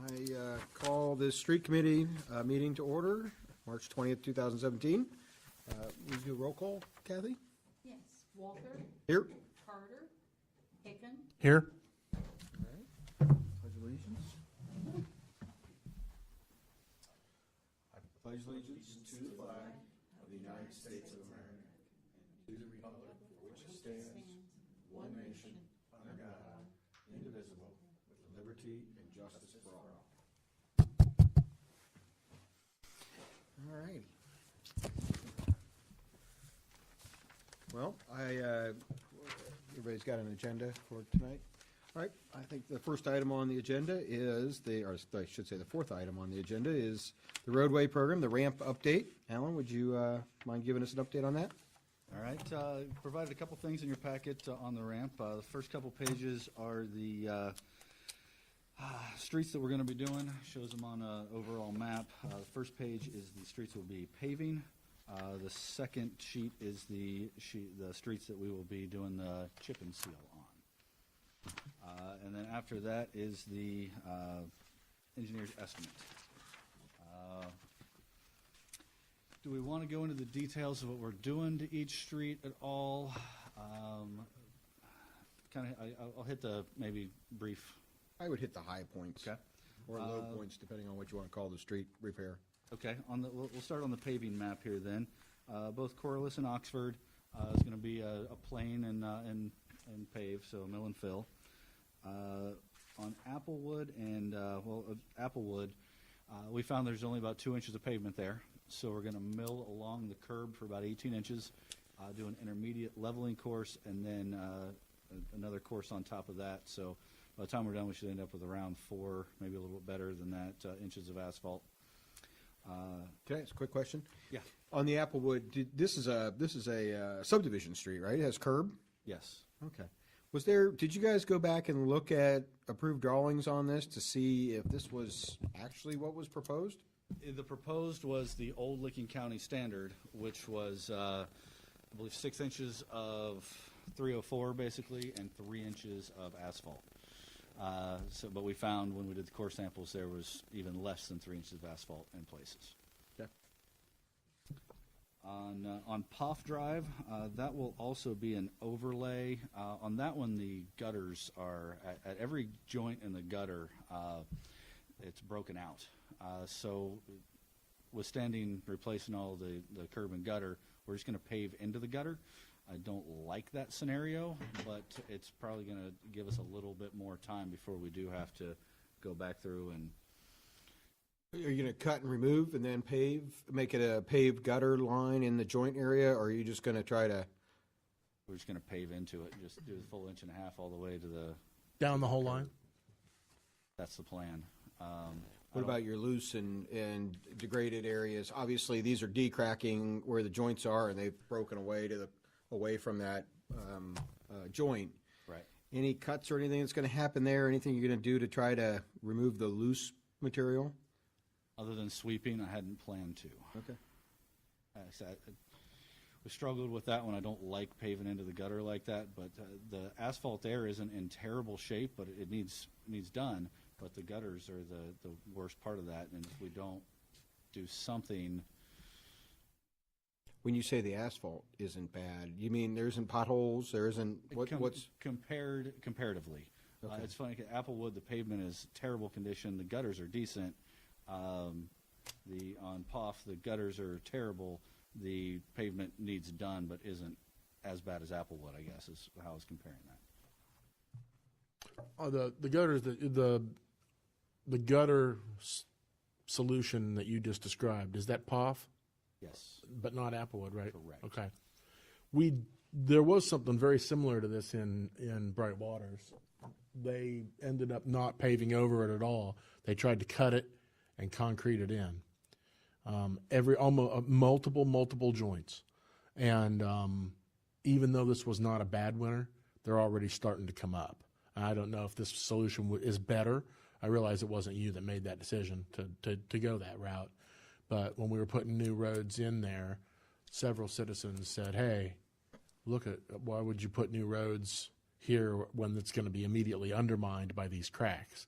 I call this street committee meeting to order, March 20th, 2017. We do a roll call, Kathy? Yes, Walter, Here. Carter, Hicken, Here. Pledge allegiance. I pledge allegiance to the flag of the United States of America and to the republic for which it stands, one nation, under God, indivisible, with liberty and justice for all. All right. Well, everybody's got an agenda for tonight. All right, I think the first item on the agenda is the fourth item on the agenda is the roadway program, the ramp update. Alan, would you mind giving us an update on that? All right, provided a couple things in your packet on the ramp. The first couple pages are the streets that we're going to be doing. Shows them on an overall map. The first page is the streets we'll be paving. The second sheet is the streets that we will be doing the chip and seal on. And then after that is the engineer's estimate. Do we want to go into the details of what we're doing to each street at all? I'll hit the maybe brief. I would hit the high points. Okay. Or low points, depending on what you want to call the street repair. Okay. We'll start on the paving map here then. Both Corliss and Oxford is going to be a plain and pave, so mill and fill. On Applewood and Applewood, we found there's only about 2 inches of pavement there. So we're going to mill along the curb for about 18 inches, do an intermediate leveling course, and then another course on top of that. So by the time we're done, we should end up with around 4, maybe a little bit better than that, inches of asphalt. Okay, it's a quick question. Yeah. On the Applewood, this is a subdivision street, right? It has curb? Yes. Okay. Did you guys go back and look at approved drawings on this to see if this was actually what was proposed? The proposed was the old Licking County standard, which was, I believe, 6 inches of 304 basically, and 3 inches of asphalt. But we found when we did the core samples, there was even less than 3 inches of asphalt in places. Okay. On Poff Drive, that will also be an overlay. On that one, the gutters are at every joint in the gutter. It's broken out. So withstanding replacing all the curb and gutter, we're just going to pave into the gutter. I don't like that scenario, but it's probably going to give us a little bit more time before we do have to go back through and. Are you going to cut and remove and then make it a paved gutter line in the joint area, or are you just going to try to? We're just going to pave into it, just do the full 1.5 inches all the way to the. Down the whole line? That's the plan. What about your loose and degraded areas? Obviously, these are decracking where the joints are, and they've broken away from that joint. Right. Any cuts or anything that's going to happen there? Anything you're going to do to try to remove the loose material? Other than sweeping, I hadn't planned to. Okay. We struggled with that one. I don't like paving into the gutter like that, but the asphalt there isn't in terrible shape, but it needs done. But the gutters are the worst part of that, and if we don't do something. When you say the asphalt isn't bad, you mean there isn't potholes? There isn't what's comparatively? Okay. It's funny. At Applewood, the pavement is terrible condition. The gutters are decent. On Poff, the gutters are terrible. The pavement needs done, but isn't as bad as Applewood, I guess, is how I was comparing that. The gutters, the gutter solution that you just described, is that Poff? Yes. But not Applewood, right? Correct. Okay. There was something very similar to this in Bright Waters. They ended up not paving over it at all. They tried to cut it and concrete it in. Multiple joints. And even though this was not a bad winter, they're already starting to come up. I don't know if this solution is better. I realize it wasn't you that made that decision to go that route. But when we were putting new roads in there, several citizens said, hey, why would you put new roads here when it's going to be immediately undermined by these cracks?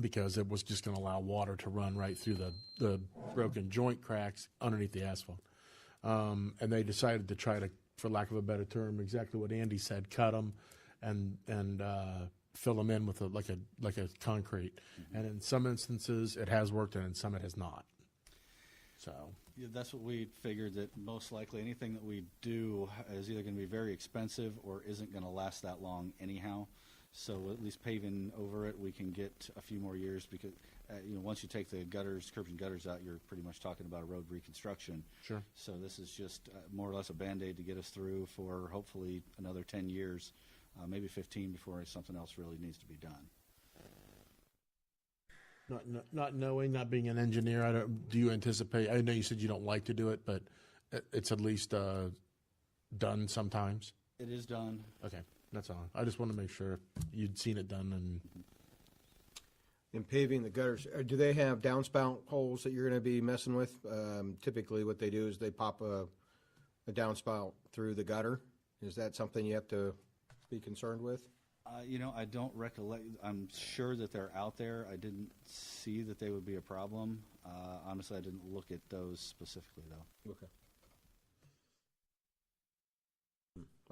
because it was just going to allow water to run right through the broken joint cracks underneath the asphalt. And they decided to try to, for lack of a better term, exactly what Andy said, cut them and fill them in with like a concrete. And in some instances it has worked, and in some it has not. So Yeah, that's what we figured, that most likely anything that we do is either going to be very expensive or isn't going to last that long anyhow. So at least paving over it, we can get a few more years, because once you take the gutters, curbs and gutters out, you're pretty much talking about a road reconstruction. Sure. So this is just more or less a Band-Aid to get us through for hopefully another 10 years, maybe 15, before something else really needs to be done. Not knowing, not being an engineer, do you anticipate? I know you said you don't like to do it, but it's at least done sometimes. It is done. Okay, that's all. I just want to make sure you'd seen it done. And In paving the gutters, do they have downspout holes that you're going to be messing with? Typically, what they do is they pop a downspout through the gutter. Is that something you have to be concerned with? I don't recollect. I'm sure that they're out there. I didn't see that they would be a problem. Honestly, I didn't look at those specifically, though. Okay.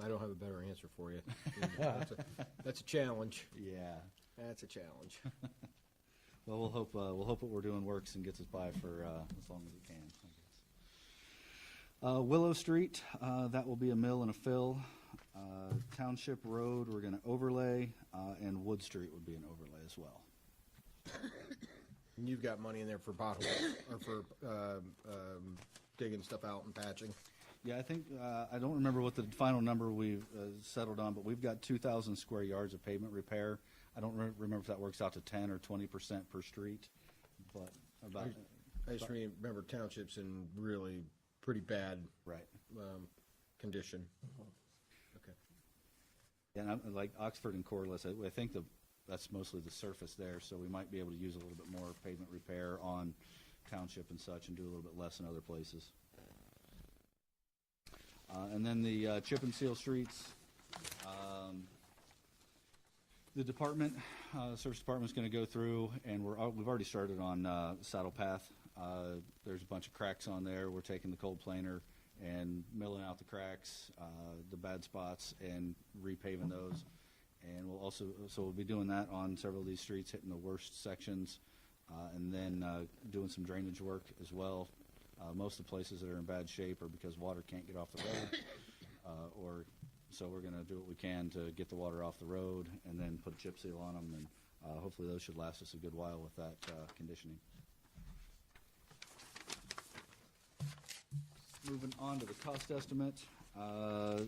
I don't have a better answer for you. That's a challenge. Yeah. That's a challenge. Well, we'll hope what we're doing works and gets us by for as long as it can, I guess. Willow Street, that will be a mill and a fill. Township Road, we're going to overlay, and Wood Street would be an overlay as well. And you've got money in there for potholes, or for digging stuff out and patching. Yeah, I think, I don't remember what the final number we've settled on, but we've got 2,000 square yards of pavement repair. I don't remember if that works out to 10 or 20% per street, but about. I just remember townships in really pretty bad Right. Condition. Okay. And like Oxford and Corliss, I think that's mostly the surface there, so we might be able to use a little bit more pavement repair on Township and such, and do a little bit less in other places. And then the chip and seal streets. The department, service department's going to go through, and we've already started on Saddle Path. There's a bunch of cracks on there. We're taking the cold planer and milling out the cracks, the bad spots, and repaving those. And we'll be doing that on several of these streets, hitting the worst sections, and then doing some drainage work as well. Most of the places that are in bad shape are because water can't get off the road, so we're going to do what we can to get the water off the road, and then put a chip seal on them, and hopefully those should last us a good while with that conditioning. Moving on to the cost estimate.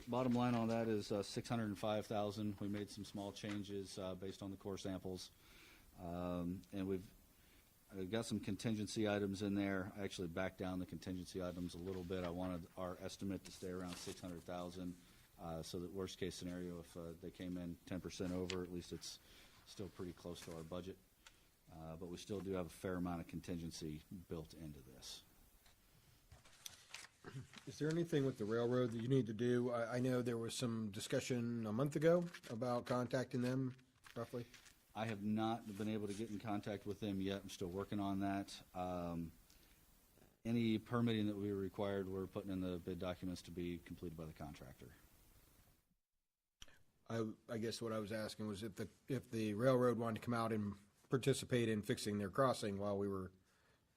Bottom line on that is $605,000. We made some small changes based on the core samples, and we've got some contingency items in there. I actually backed down the contingency items a little bit. I wanted our estimate to stay around $600,000, so that worst case scenario, if they came in 10% over, at least it's still pretty close to our budget. But we still do have a fair amount of contingency built into this. Is there anything with the railroad that you need to do? I know there was some discussion a month ago about contacting them, roughly. I have not been able to get in contact with them yet. I'm still working on that. Any permitting that we required, we're putting in the bid documents to be completed by the contractor. I guess what I was asking was if the railroad wanted to come out and participate in fixing their crossing while we were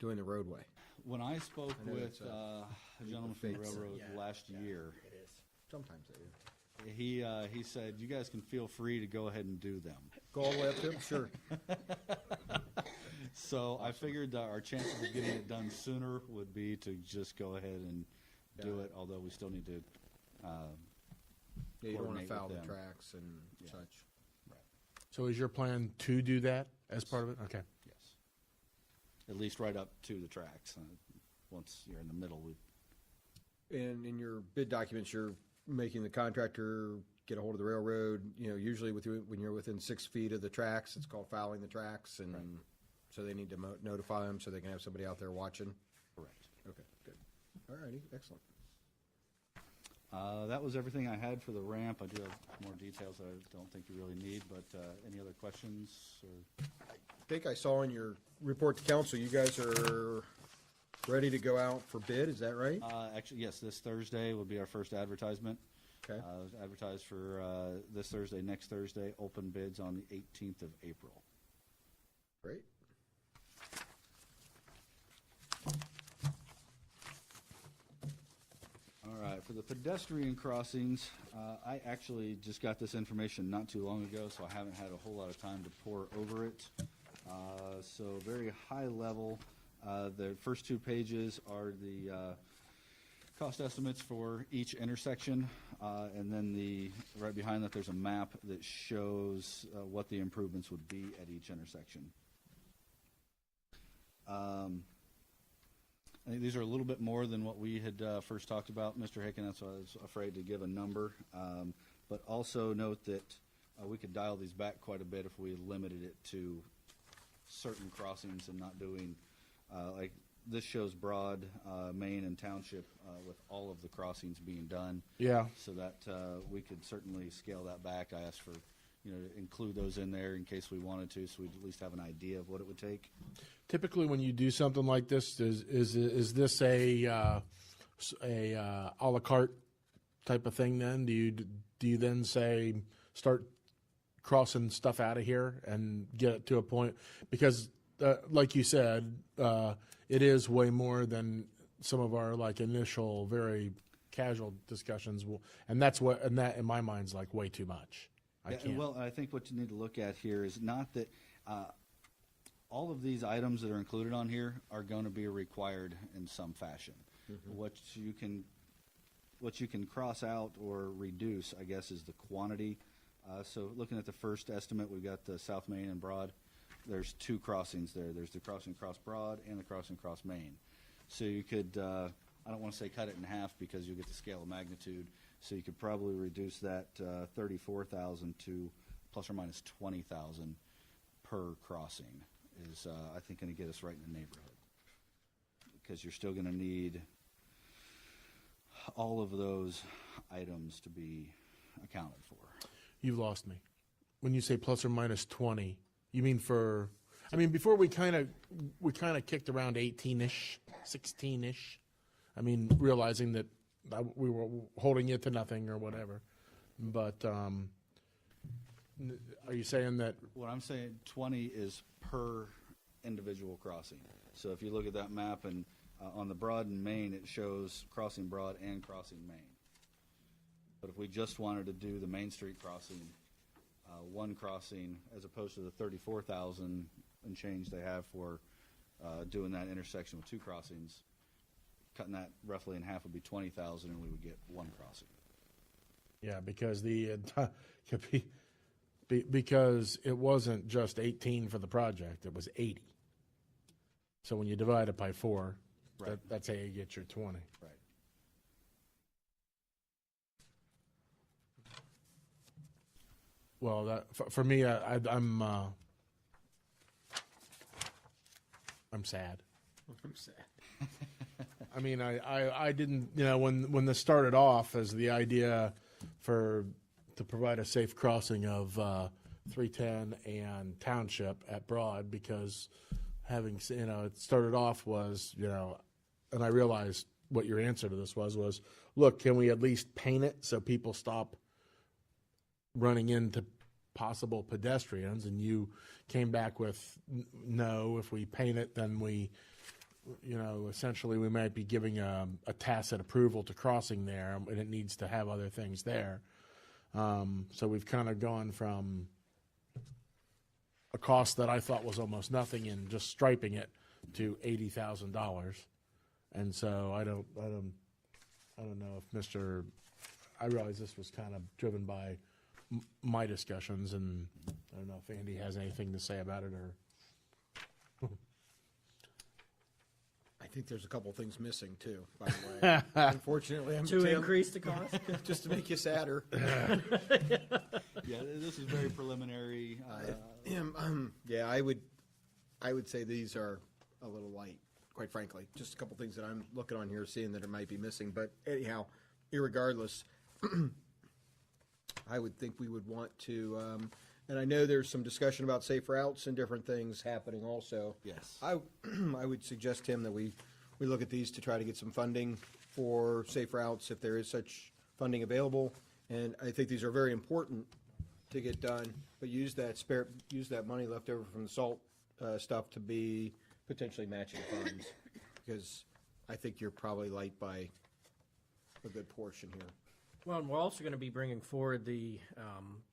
doing the roadway. When I spoke I know with it's a gentleman from the railroad last year, It is. Sometimes they do. he said, you guys can feel free to go ahead and do them. Go all the way up to them? Sure. So I figured our chances of getting it done sooner would be to just go ahead and do it, although we still need to Yeah, you don't want to coordinate foul with the them. tracks and Yeah. such. so is your plan to do that as part of it? Okay. Yes. At least right up to the tracks. Once you're in the middle, And in your bid documents, you're making the contractor get a hold of the railroad. Usually when you're within 6 feet of the tracks, it's called fouling the tracks, and Right. so they need to notify them so they can have somebody out there watching. correct. Okay, good. All righty, excellent. That was everything I had for the ramp. I do have more details that I don't think you really need, but any other questions? Or? think I saw in your report to council, you guys are ready to go out for bid, is that right? Actually, yes, this Thursday will be our first advertisement. Okay. Advertised for this Thursday, next Thursday, open bids on the 18th of April. Great. All right, for the pedestrian crossings, I actually just got this information not too long ago, so I haven't had a whole lot of time to pore over it. So very high level, the first 2 pages are the cost estimates for each intersection, and then right behind that, there's a map that shows what the improvements would be at each intersection. I think these are a little bit more than what we had first talked about, Mr. Hicken. That's why I was afraid to give a number. But also note that we could dial these back quite a bit if we limited it to certain crossings and not doing, like this shows Broad, Main, and Township with all of the crossings being done. Yeah. So that we could certainly scale that back. I asked for, to include those in there in case we wanted to, so we'd at least have an idea of what it would take. Typically, when you do something like this, is this a a la carte type of thing? Then do you then say start crossing stuff out of here and get it to a point? Because like you said, it is way more than some of our like initial very casual discussions will, and that in my mind's like way too much. I can't. Well, I think what you need to look at here is not that all of these items that are included on here are going to be required in some fashion. Mm-hmm. What you can cross out or reduce, I guess, is the quantity. So looking at the first estimate, we've got the South Main and Broad. There's 2 crossings there. There's the crossing across Broad and the crossing across Main. So you could, I don't want to say cut it in half because you'll get the scale of magnitude. So you could probably reduce that 34,000 to plus or minus 20,000 per crossing is, I think, going to get us right in the neighborhood. Because you're still going to need all of those items to be accounted for. You've lost me. When you say plus or minus 20, you mean for? I mean, before we kind of kicked around 18-ish, 16-ish. I mean, realizing that we were holding it to nothing or whatever. But are you saying that? What I'm saying, 20 is per individual crossing. So if you look at that map and on the Broad and Main, it shows crossing Broad and crossing Main. But if we just wanted to do the Main Street crossing, one crossing, as opposed to the 34,000 and change they have for doing that intersection with 2 crossings, cutting that roughly in half would be 20,000, and we would get 1 crossing. Yeah, because because it wasn't just 18 for the project; it was 80. So when you divide it by 4, right. That's how you get your 20. Right. Well, that for me, I'm sad. I'm sad. I mean, I didn't, when this started off as the idea to provide a safe crossing of 310 and Township at Broad, because having, it started off was, and I realized what your answer to this was, look, can we at least paint it so people stop running into possible pedestrians? And you came back with no, if we paint it, then we, essentially we might be giving a tacit approval to crossing there, and it needs to have other things there. So we've kind of gone from a cost that I thought was almost nothing in just striping it to $80,000. And so I don't know if I realize this was kind of driven by my discussions, and I don't know if Andy has anything to say about it or. I think there's a couple things missing too, by the way. Unfortunately, To increase the cost? just to make you sadder. Yeah, this is very preliminary. Yeah, I would say these are a little light, quite frankly. Just a couple things that I'm looking on here, seeing that it might be missing. But anyhow, irregardless, I would think we would want to And I know there's some discussion about safe routes and different things happening also. Yes. I would suggest, Tim, that we look at these to try to get some funding for safe routes if there is such funding available. And I think these are very important to get done, but use that money left over from the salt stuff to be potentially matching funds. Because I think you're probably light by a good portion here. Well, and we're also going to be bringing forward the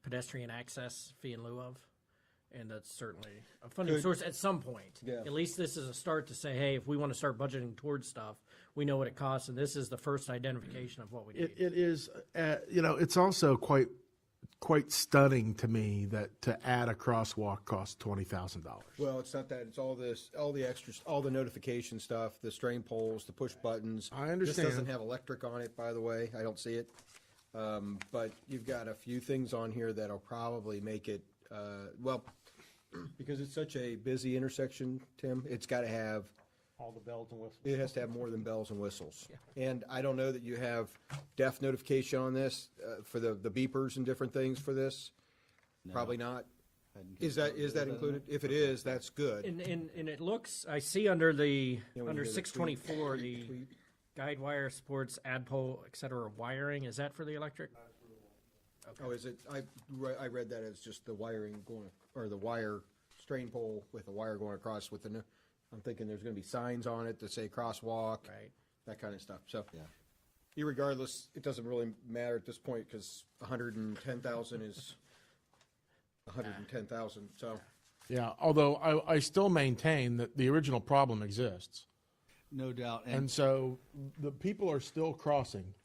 pedestrian access fee in lieu of, and that's certainly a funding Good. source at some point. Yeah. At least this is a start to say, hey, if we want to start budgeting towards stuff, we know what it costs, and this is the first identification of what we need. It is, it's also quite stunning to me that to add a crosswalk costs $20,000. Well, it's not that. It's all the extras, all the notification stuff, the strain poles, the push buttons. I understand. This doesn't have electric on it, by the way. I don't see it. But you've got a few things on here that'll probably make it, because it's such a busy intersection, Tim, it's got to have, All the bells and whistles. it has to have more than bells and whistles. And I don't know that you have deaf notification on this, for the beepers and different things for this. Probably not. Is that included? If it is, that's good. And it looks, I see under the, Yeah, when you under hear the 624, the tweet. guide wire supports add pole, et cetera, wiring. Is that for the electric? Oh, is it? I read that as just the wiring going, or the wire strain pole with the wire going across with the, I'm thinking there's gonna be signs on it that say crosswalk. Right. That kind of stuff, so. Irregardless, it doesn't really matter at this point, because 110,000 is 110,000, so. Yeah, although I still maintain that the original problem exists. No doubt. And so the people are still crossing,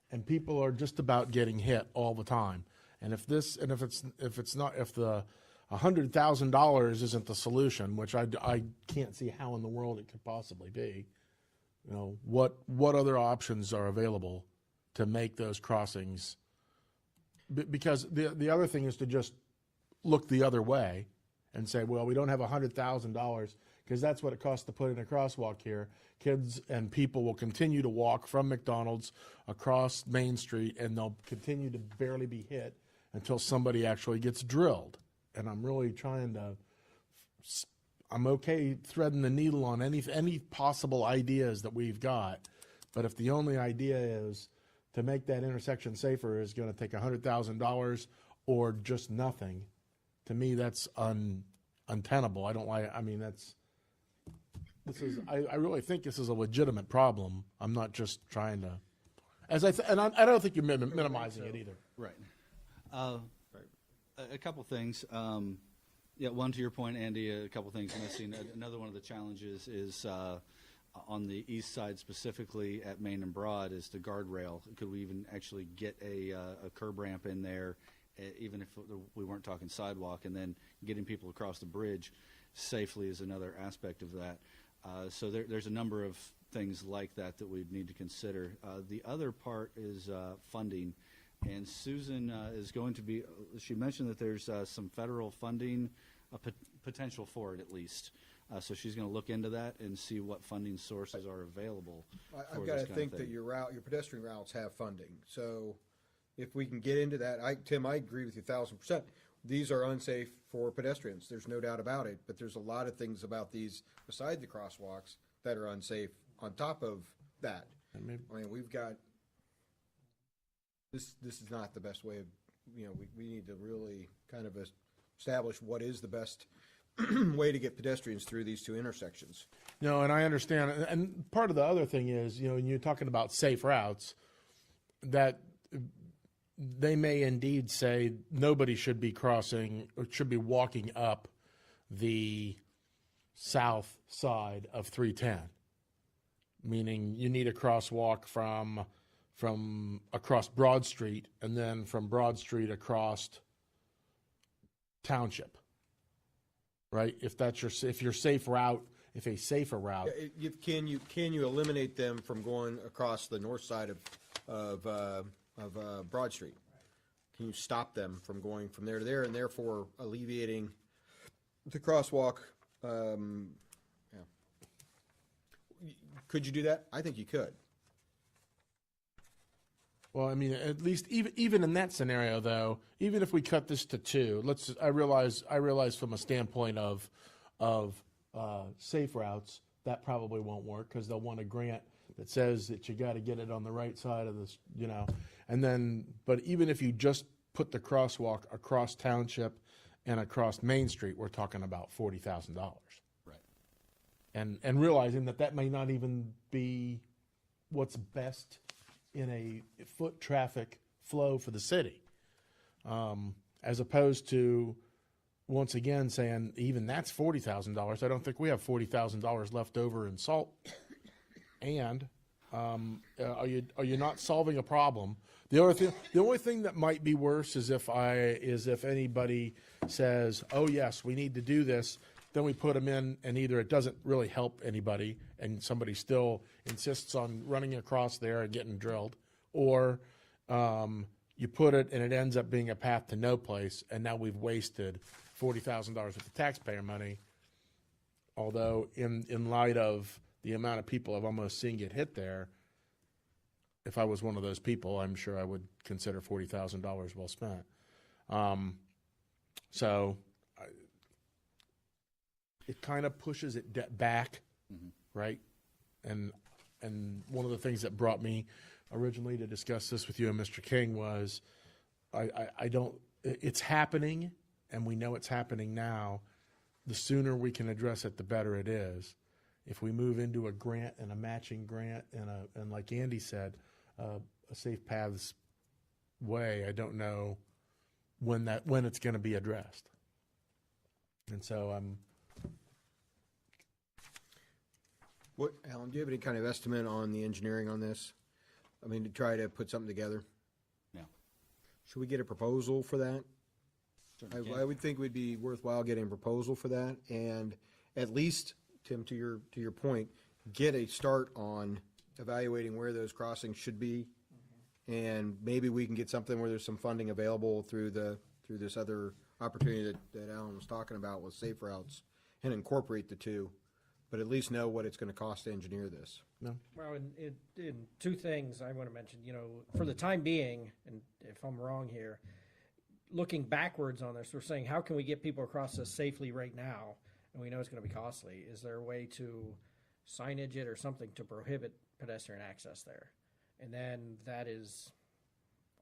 and people are just about getting hit all the time. And if the $100,000 isn't the solution, which I can't see how in the world it could possibly be, what other options are available to make those crossings? Because the other thing is to just look the other way and say, well, we don't have $100,000 because that's what it costs to put in a crosswalk here. Kids and people will continue to walk from McDonald's across Main Street, and they'll continue to barely be hit until somebody actually gets drilled. And I'm really I'm okay threading the needle on any possible ideas that we've got. But if the only idea is to make that intersection safer is going to take $100,000 or just nothing, to me, that's untenable. I don't like, I really think this is a legitimate problem. I'm not just trying to, and I don't think you're minimizing it either. Right. A couple things. One, to your point, Andy, a couple things missing. Another one of the challenges is on the east side, specifically at Main and Broad, is the guardrail. Could we even actually get a curb ramp in there, even if we weren't talking sidewalk, and then getting people across the bridge safely is another aspect of that. So there's a number of things like that we'd need to consider. The other part is funding. And Susan is going to be, she mentioned that there's some federal funding potential for it at least. So she's going to look into that and see what funding sources are available. I've got to think that your pedestrian routes have funding. So if we can get into that, Tim, I agree with you 1,000%. These are unsafe for pedestrians. There's no doubt about it. But there's a lot of things about these beside the crosswalks that are unsafe on top of that. We've got, this is not the best way of, we need to really kind of establish what is the best way to get pedestrians through these two intersections. No, and I understand. And part of the other thing is, when you're talking about safe routes, that they may indeed say nobody should be crossing or should be walking up the south side of 310, meaning you need a crosswalk from across Broad Street and then from Broad Street across Township, right? If your safe route, if a safer route. Can you eliminate them from going across the north side of Broad Street? Can you stop them from going from there to there, and therefore alleviating the crosswalk? Could you do that? I think you could. Well, I mean, at least even in that scenario, though, even if we cut this to 2, I realize from a standpoint of safe routes, that probably won't work because they'll want a grant that says that you got to get it on the right side of this, and then, but even if you just put the crosswalk across Township and across Main Street, we're talking about $40,000. Right. And realizing that may not even be what's best in a foot traffic flow for the city, as opposed to, once again, saying even that's $40,000. I don't think we have $40,000 left over in salt. And are you not solving a problem? The only thing that might be worse is if anybody says, "Oh yes, we need to do this," then we put them in, and either it doesn't really help anybody, and somebody still insists on running across there and getting drilled, or you put it and it ends up being a path to no place, and now we've wasted $40,000 worth of taxpayer money. Although, in light of the amount of people I've almost seen get hit there, if I was one of those people, I'm sure I would consider $40,000 well spent. It kind of pushes it back, right? And one of the things that brought me originally to discuss this with you and Mr. King was, it's happening, and we know it's happening now. The sooner we can address it, the better it is. If we move into a grant and a matching grant and like Andy said, a safe paths way, I don't know when it's going to be addressed. And so Alan, do you have any kind of estimate on the engineering on this? I mean, to try to put something together? Yeah. Should we get a proposal for that? Certainly I can. would think it would be worthwhile getting a proposal for that, and at least, Tim, to your point, get a start on evaluating where those crossings should be, and maybe we can get something where there's some funding available through this other opportunity that Alan was talking about with safe routes, and incorporate the two, but at least know what it's going to cost to engineer this. no. Well, in 2 things I want to mention, for the time being, and if I'm wrong here, looking backwards on this, we're saying, how can we get people across this safely right now? And we know it's going to be costly. Is there a way to signage it or something to prohibit pedestrian access there? And then that is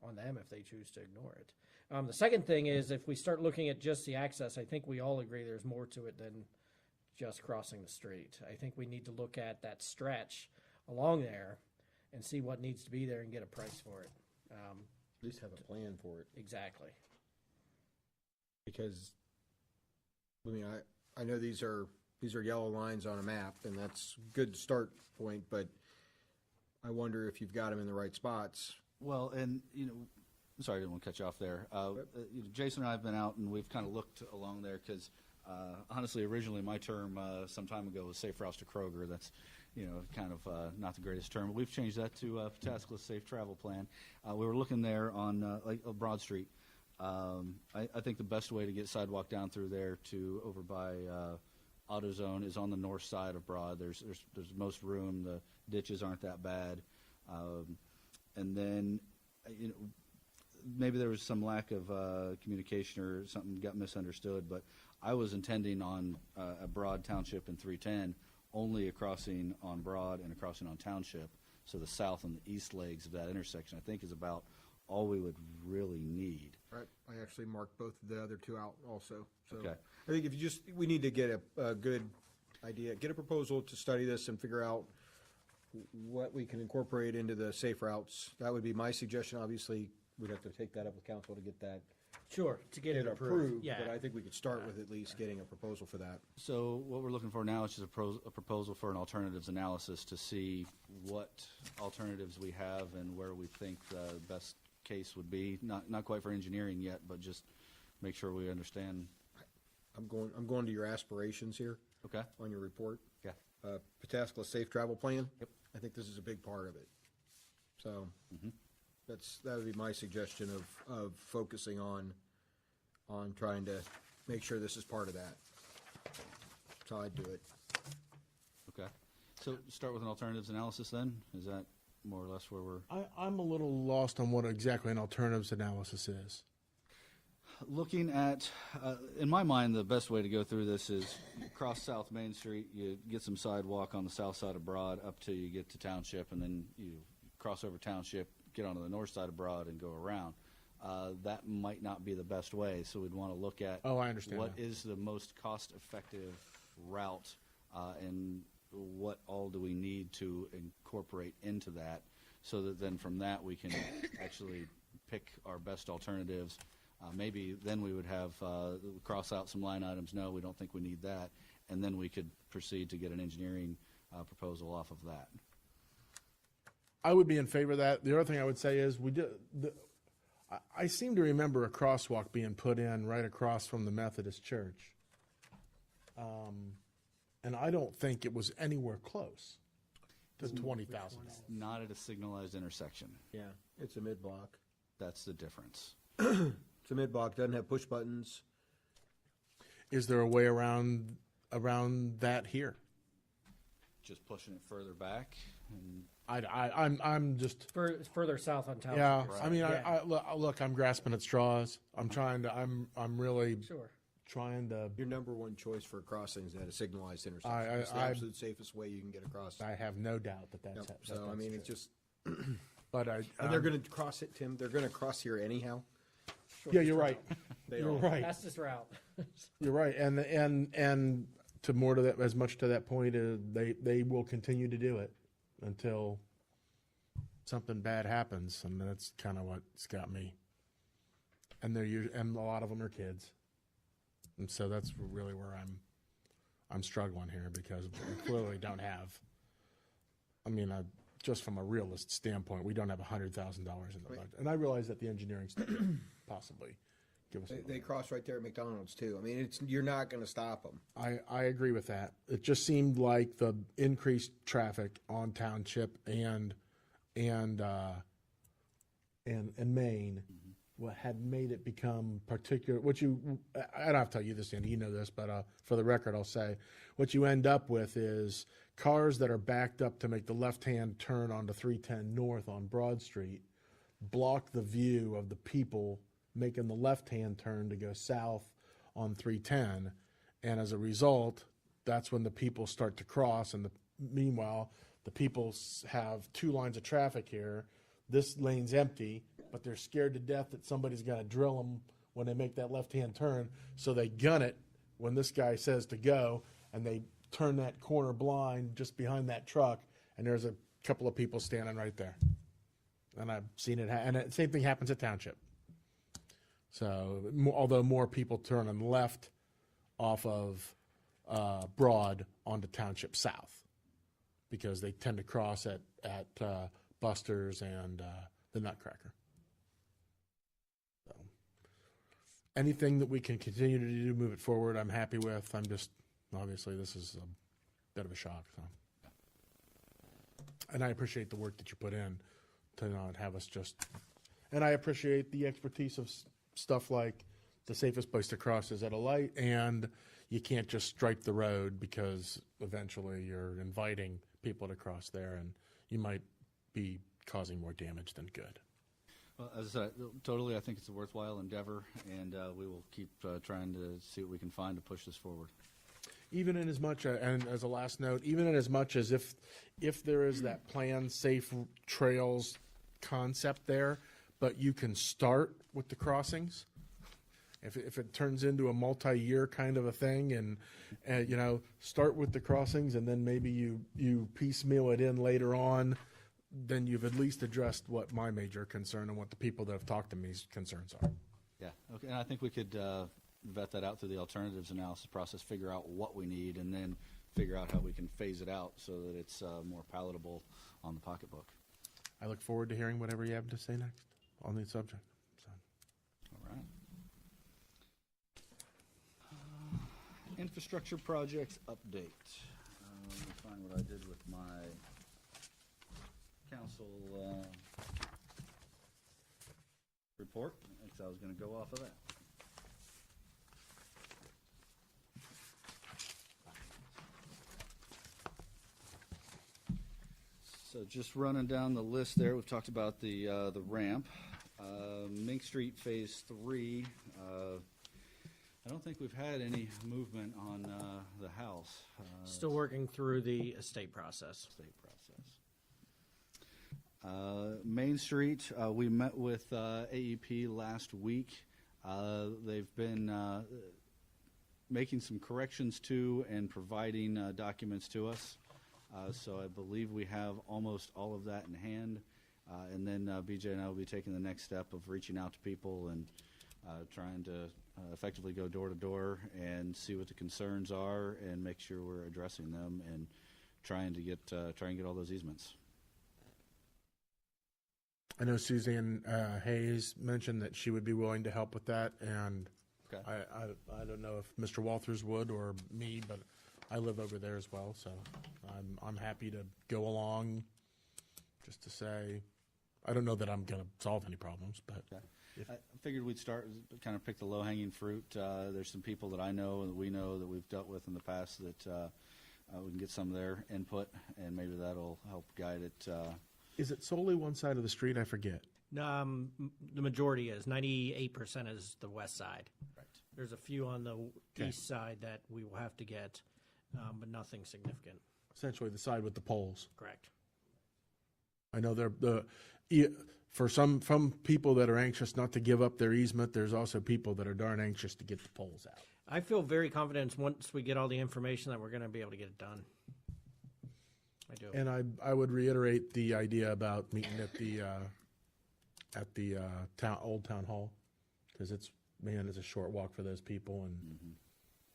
on them if they choose to ignore it. The second thing is, if we start looking at just the access, I think we all agree there's more to it than just crossing the street. I think we need to look at that stretch along there and see what needs to be there and get a price for it. At least have a plan for it, Exactly. because, I mean, I know these are yellow lines on a map, and that's a good start point, but I wonder if you've got them in the right spots. Well, and, sorry, I didn't want to cut you off there. Jason and I have been out, and we've kind of looked along there because, honestly, originally my term some time ago was Safe Routes to Kroger. That's, kind of not the greatest term. We've changed that to Pataskala Safe Travel Plan. We were looking there on Broad Street. I think the best way to get sidewalk down through there to over by AutoZone is on the north side of Broad. There's most room. The ditches aren't that bad. And then, maybe there was some lack of communication or something got misunderstood, but I was intending on a Broad Township and 310, only a crossing on Broad and a crossing on Township. So the south and the east legs of that intersection, I think, is about all we would really need. Right. I actually marked both of the other two out also. So Okay. I think we need to get a good idea, get a proposal to study this and figure out what we can incorporate into the safe routes. That would be my suggestion. Obviously, we'd have to take that up with council to get that Sure, to get it approved. Yeah. But I think we could start with at least getting a proposal for that. So what we're looking for now is just a proposal for an alternatives analysis to see what alternatives we have and where we think the best case would be. Not quite for engineering yet, but just make sure we understand. I'm going to your aspirations here Okay. on your report. Yeah. Pataskala Safe Travel Plan. Yep. I think this is a big part of it. So that would be my suggestion of focusing on trying to make sure this is part of that. That's how I'd do it. Okay. So start with an alternatives analysis then? Is that more or less where we're I'm a little lost on what exactly an alternatives analysis is. looking at. In my mind, the best way to go through this is you cross South Main Street, you get some sidewalk on the south side of Broad up till you get to Township, and then you cross over Township, get onto the north side of Broad, and go around. That might not be the best way, so we'd want to look at Oh, I understand what that. is the most cost-effective route, and what all do we need to incorporate into that, so that then from that we can actually pick our best alternatives. Maybe then we would have cross out some line items. No, we don't think we need that, and then we could proceed to get an engineering proposal off of that. I would be in favor of that. The other thing I would say is I seem to remember a crosswalk being put in right across from the Methodist Church. And I don't think it was anywhere close to $20,000. Not at a signalized intersection. Yeah, it's a mid-block. That's the difference. It's a mid-block, doesn't have push buttons. Is there a way around that here? Just pushing it further back. And I'm just Further south on Township. yeah. Right. I mean, Yeah. look, I'm grasping at straws. I'm trying to. I'm really Sure. trying to. Your number one choice for crossings at a signalized intersection. I- It's the I- absolute safest way you can get across. I have no doubt that that's. Yep. that So, I that's mean, true. it's just, But and they're going to cross it, Tim. They're going to cross here anyhow. Yeah, you're right. They You're are. right. Fastest route. You're right. And to more to that, as much to that point, they will continue to do it until something bad happens, and that's kind of what's got me. And and a lot of them are kids, and so that's really where I'm struggling here, because we clearly don't have. I mean, just from a realist standpoint, we don't have $100,000 in the Right. budget, and I realize that the engineering stuff possibly give us. a little They more. cross right there at McDonald's too. I mean, you're not going to stop them. I agree with that. It just seemed like the increased traffic on Township and Maine what had made it become particular. I don't have to tell you this, Andy, you know this, but for the record, I'll say what you end up with is cars that are backed up to make the left-hand turn onto 310 North on Broad Street block the view of the people making the left-hand turn to go south on 310, and as a result, that's when the people start to cross, and meanwhile, the people have two lines of traffic here. This lane's empty, but they're scared to death that somebody's going to drill them when they make that left-hand turn, so they gun it when this guy says to go, and they turn that corner blind just behind that truck, and there's a couple of people standing right there. And I've seen it, and the same thing happens at Township. So, although more people turn on the left off of Broad onto Township South, because they tend to cross at Buster's and the Nutcracker. So, anything that we can continue to do, move it forward, I'm happy with. I'm just, obviously, this is a bit of a shock. So. And I appreciate the work that you put in to not have us just, and I appreciate the expertise of stuff like the safest place to cross is at a light, and you can't just stripe the road, because eventually you're inviting people to cross there, and you might be causing more damage than good. Well, as I said, totally, I think it's a worthwhile endeavor, and we will keep trying to see what we can find to push this forward. Even in as much, and as a last note, even in as much as if there is that planned safe trails concept there, but you can start with the crossings. If it turns into a multi-year kind of a thing, and start with the crossings, and then maybe you piecemeal it in later on, then you've at least addressed what my major concern and what the people that have talked to me's concerns are. Yeah, okay, and I think we could vet that out through the alternatives analysis process, figure out what we need, and then figure out how we can phase it out so that it's more palatable on the pocketbook. I look forward to hearing whatever you have to say next on the subject. So. All right. Infrastructure projects update. Let me find what I did with my council report, because I was going to go off of that. So just running down the list there, we've talked about the ramp. Mink Street Phase 3, I don't think we've had any movement on the house. Still working through the estate process. State process. Main Street, we met with AEP last week. They've been making some corrections to and providing documents to us. So I believe we have almost all of that in hand. And then BJ and I will be taking the next step of reaching out to people and trying to effectively go door to door and see what the concerns are and make sure we're addressing them and trying to get all those easements. I know Suzanne Hayes mentioned that she would be willing to help with that, and Okay. I don't know if Mr. Walters would or me, but I live over there as well, so I'm happy to go along. Just to say, I don't know that I'm going to solve any problems, but Okay. I figured we'd start, kind of pick the low-hanging fruit. There's some people that I know and that we know that we've dealt with in the past that we can get some of their input, and maybe that'll help guide it. is it solely one side of the street? I forget. The majority is 98% is the west side. Right. There's a few on the Okay. east side that we will have to get, but nothing significant. Essentially, the side with the poles. Correct. I know for some people that are anxious not to give up their easement, there's also people that are darn anxious to get the poles out. I feel very confident once we get all the information that we're going to be able to get it done. I do. And I would reiterate the idea about meeting at the old town hall, because it's a short walk for those people, and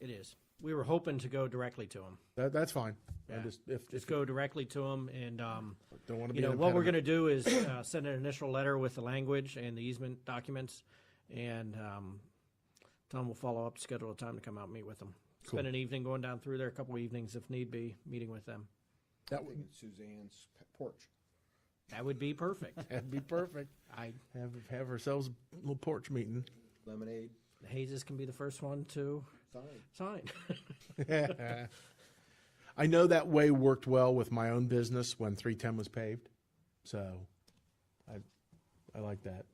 It is. We were hoping to go directly to them. that's fine. I Yeah. just if Just go directly to them, and don't want to you be know an what we're going impediment. to do is send an initial letter with the language and the easement documents, and Tom will follow up, schedule a time to come out and meet with them. Cool. Spend an evening going down through there, a couple evenings if need be, meeting with them. That I think would it's Suzanne's porch. That would be perfect. that'd be perfect. I Have ourselves a little porch meeting. Lemonade, the Hayes can be the first one to sign. sign. I know that way worked well with my own business when 310 was paved, so I like that.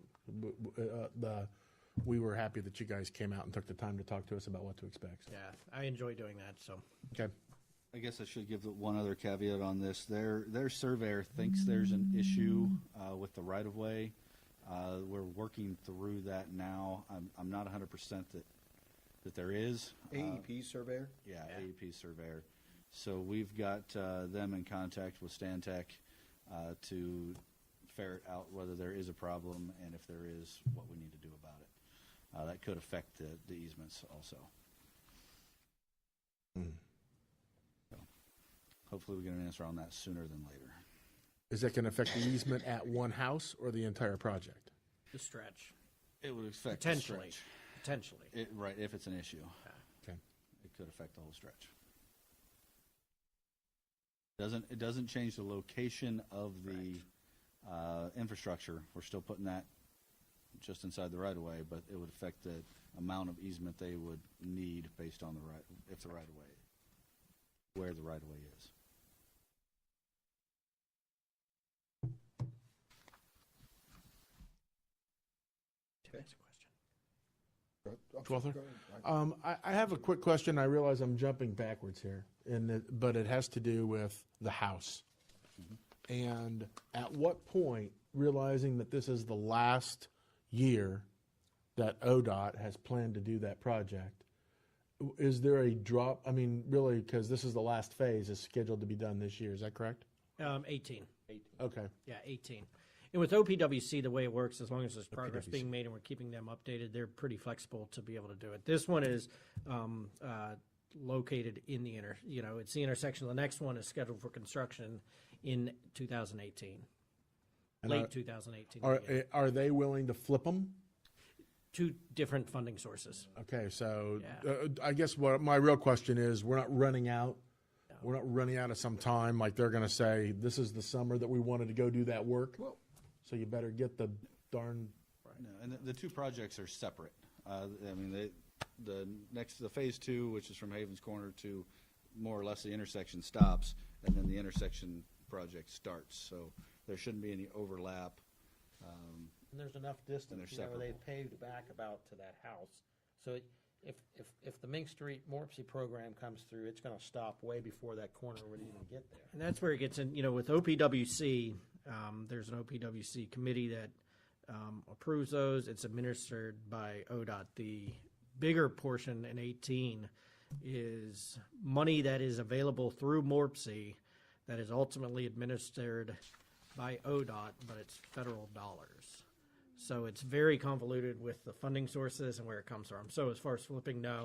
We were happy that you guys came out and took the time to talk to us about what to expect. Yeah, I enjoy doing that. So Okay. I guess I should give one other caveat on this. Their surveyor thinks there's an issue with the right-of-way. We're working through that now. I'm not 100% that there is. AEP surveyor? Yeah, AEP surveyor. So we've got them in contact with Stantec to ferret out whether there is a problem, and if there is, what we need to do about it. That could affect the easements also. So hopefully we get an answer on that sooner than later. Is that going to affect the easement at one house or the entire project? the stretch, It would affect the potentially, stretch. potentially. Right, if it's an issue. Okay. It could affect the whole stretch. It doesn't change the location of the infrastructure. We're still putting that just inside the right of way, but it would affect the amount of easement they would need based on if the right of way, where the right of way is. That's a question. Twelfth. I have a quick question. I realize I'm jumping backwards here, but it has to do with the house. And at what point, realizing that this is the last year that ODOT has planned to do that project, is there a drop? I mean, really, because this is the last phase, is scheduled to be done this year. Is that correct? 18. Okay. Yeah, 18. And with OPWC, the way it works, as long as there's progress OPWC. being made and we're keeping them updated, they're pretty flexible to be able to do it. This one is located in the it's the intersection. The next one is scheduled for construction in 2018, And late 2018. Are they willing to flip them? Two different funding sources. Okay, so Yeah. I guess what my real question is, we're not running out. We're not running out of some time. Like they're going to say, this is the summer that we wanted to go do that work. Well- So you better get the darn. No, and the two projects are separate. I mean, the phase 2, which is from Havens Corner to more or less the intersection stops, and then the intersection project starts. So there shouldn't be any overlap. And there's enough distance, they're they separable. paved back about to that house. So if the Mink Street Morpsey program comes through, it's gonna stop way before that corner would even get there. And that's where it gets in, with OPWC, there's an OPWC committee that approves those. It's administered by ODOT. The bigger portion in 18 is money that is available through Morpsey that is ultimately administered by ODOT, but it's federal dollars. So it's very convoluted with the funding sources and where it comes from. So as far as flipping, no,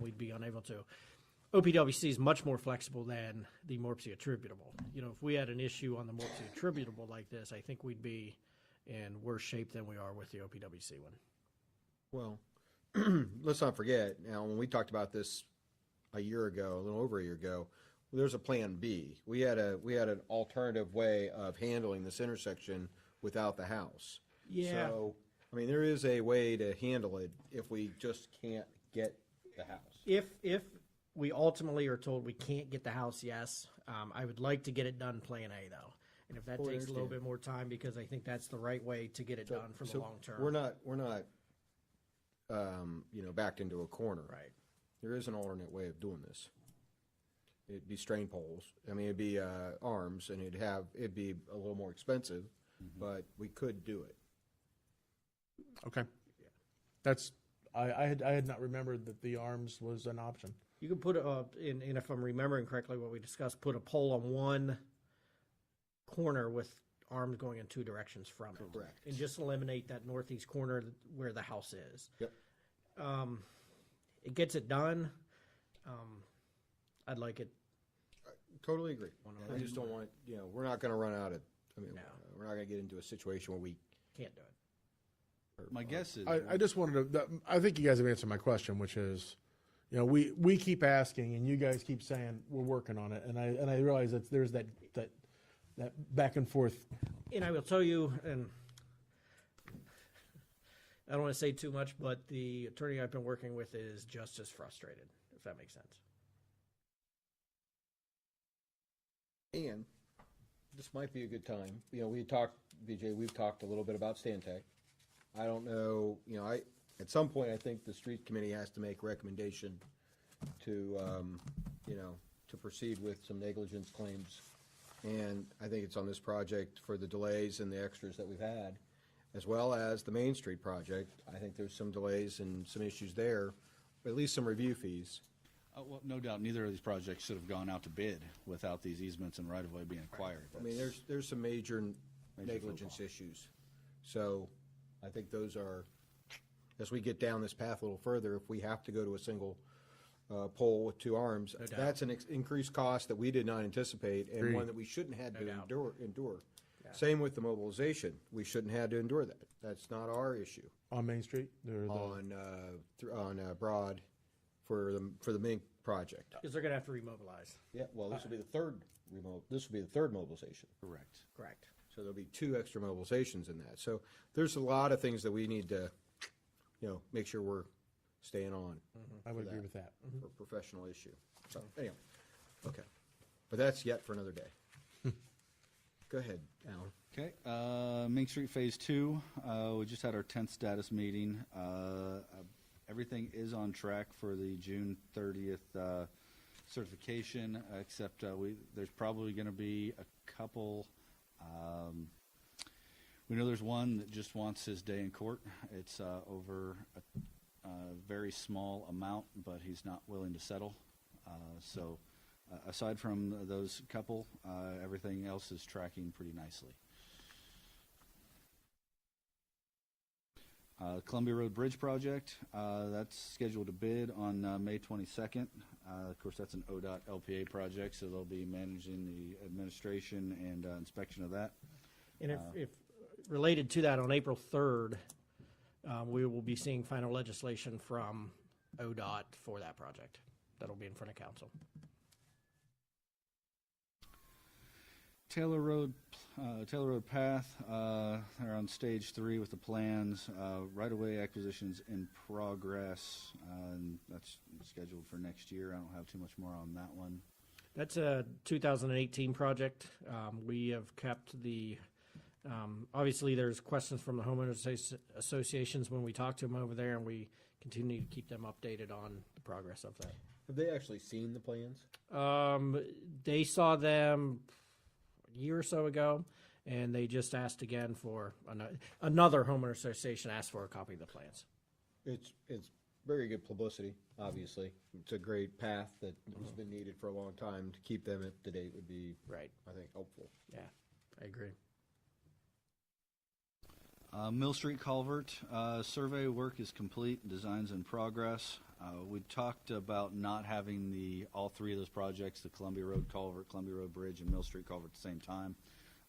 we'd be unable to. OPWC is much more flexible than the Morpsey attributable. If we had an issue on the Morpsey attributable like this, I think we'd be in worse shape than we are with the OPWC one. Well, let's not forget, now, when we talked about this a year ago, a little over a year ago, there's a plan B. We had an alternative way of handling this intersection without the house. Yeah. So, there is a way to handle it if we just can't get the house. If we ultimately are told we can't get the house, yes, I would like to get it done Plan A though. And if that Totally takes a little understand. bit more time, because I think that's the right way to get it done for the So long term. We're not, backed into a corner. Right. There is an alternate way of doing this. It'd be strain poles. It'd be arms, and it'd be a little more expensive, but we could do it. Okay. I had not remembered that the arms was an option. You could put and if I'm remembering correctly what we discussed, put a pole on one corner with arms going in two directions from it. Correct. And just eliminate that northeast corner where the house is. Yep. It gets it done. I'd like it. Totally agree. I just don't want, we're not gonna run out of, No. we're not gonna get into a situation where we. Can't do it. My guess is. I just wanted to. I think you guys have answered my question, which is, we keep asking, and you guys keep saying we're working on it, and I realize that there's that back and forth. And I will tell you, and I don't want to say too much, but the attorney I've been working with is just as frustrated, if that makes sense. And this might be a good time. We talked, BJ, we've talked a little bit about Stantec. I don't know, at some point, I think the street committee has to make recommendation to, to proceed with some negligence claims. And I think it's on this project for the delays and the extras that we've had, as well as the Main Street project. I think there's some delays and some issues there, but at least some review fees. Well, no doubt, neither of these projects should have gone out to bid without these easements and right-of-way being acquired. There's some major negligence issues. So I think those are, as we get down this path a little further, if we have to go to a single pole with two arms, No doubt. that's an increased cost that we did not anticipate and Agreed. one that we shouldn't have No to doubt. endure. Yeah. Same with the mobilization. We shouldn't have to endure that. That's not our issue On Main Street, on Broad for the Mink project. Because they're going to have to remobilize. Yeah, well, this will be the third mobilization. Correct. Correct. So there'll be two extra mobilizations in that. So there's a lot of things that we need to, make sure we're staying on I would for agree that. with that. for a professional issue. So anyway, okay. But that's yet for another day. Go ahead, Alan. Okay, Main Street Phase 2, we just had our 10th status meeting. Everything is on track for the June 30th certification, except there's probably going to be a couple. We know there's one that just wants his day in court. It's over a very small amount, but he's not willing to settle. So aside from those couple, everything else is tracking pretty nicely. Columbia Road Bridge Project, that's scheduled to bid on May 22nd. Of course, that's an ODOT LPA project, so they'll be managing the administration and inspection of that. And if related to that, on April 3rd, we will be seeing final legislation from ODOT for that project. That'll be in front of council. Taylor Road Path, they're on stage 3 with the plans. Right-of-way acquisitions in progress, and that's scheduled for next year. I don't have too much more on that one. That's a 2018 project. We have kept the, obviously, there's questions from the homeowners associations when we talk to them over there, and we continue to keep them updated on the progress of that. Have they actually seen the plans? They saw them a year or so ago, and they just asked again for, another homeowner association asked for a copy of the plans. It's very good publicity, obviously. It's a great path that has been needed for a long time. To keep them up to date would be, Right. I think, helpful. Yeah, I agree. Mill Street Culvert, survey work is complete, designs in progress. We talked about not having all three of those projects, the Columbia Road Culvert, Columbia Road Bridge, and Mill Street Culvert at the same time.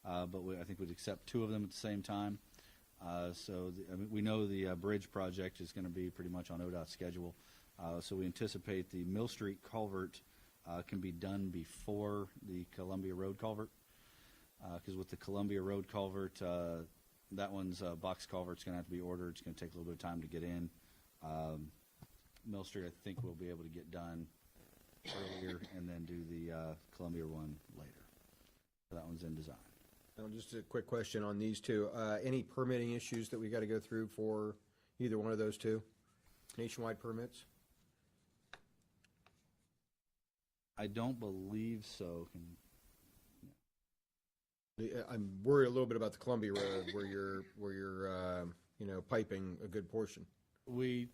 But I think we'd accept two of them at the same time. We know the bridge project is going to be pretty much on ODOT schedule. So we anticipate the Mill Street Culvert can be done before the Columbia Road Culvert. Because with the Columbia Road Culvert, that one's box culvert's going to have to be ordered. It's going to take a little bit of time to get in. Mill Street, I think we'll be able to get done earlier and then do the Columbia one later. So that one's in design. Now, just a quick question on these two. Any permitting issues that we got to go through for either one of those two? Nationwide permits? I don't believe so. I'm worried a little bit about the Columbia Road where you're piping a good portion. I'm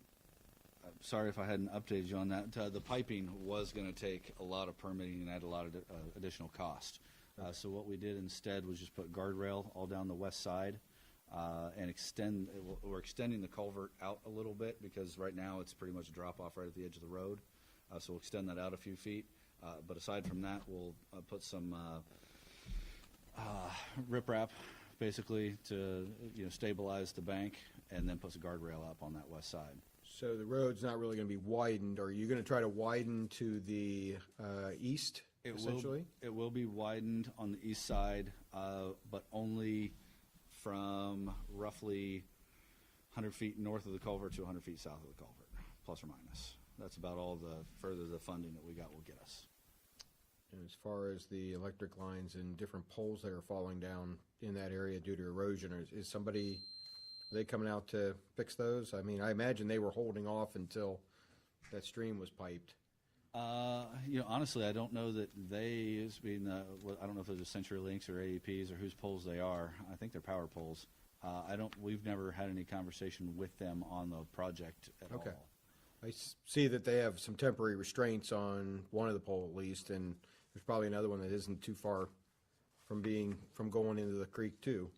sorry if I hadn't updated you on that. The piping was going to take a lot of permitting and add a lot of additional cost. So what we did instead was just put guardrail all down the west side and we're extending the culvert out a little bit because right now it's pretty much a drop off right at the edge of the road. So we'll extend that out a few feet. But aside from that, we'll put some riprap basically to stabilize the bank and then put some guardrail up on that west side. So the road's not really going to be widened. Are you going to try to widen to the east, essentially? It will be widened on the east side, but only from roughly 100 feet north of the culvert to 100 feet south of the culvert, plus or minus. That's about all the funding that we got will get us. And as far as the electric lines and different poles that are falling down in that area due to erosion, are they coming out to fix those? I mean, I imagine they were holding off until that stream was piped. Honestly, I don't know that I don't know if those are CenturyLinks or AEPs or whose poles they are. I think they're power poles. We've never had any conversation with them on the project at all. I see that they have some temporary restraints on one of the pole at least, and there's probably another one that isn't too far from going into the creek too.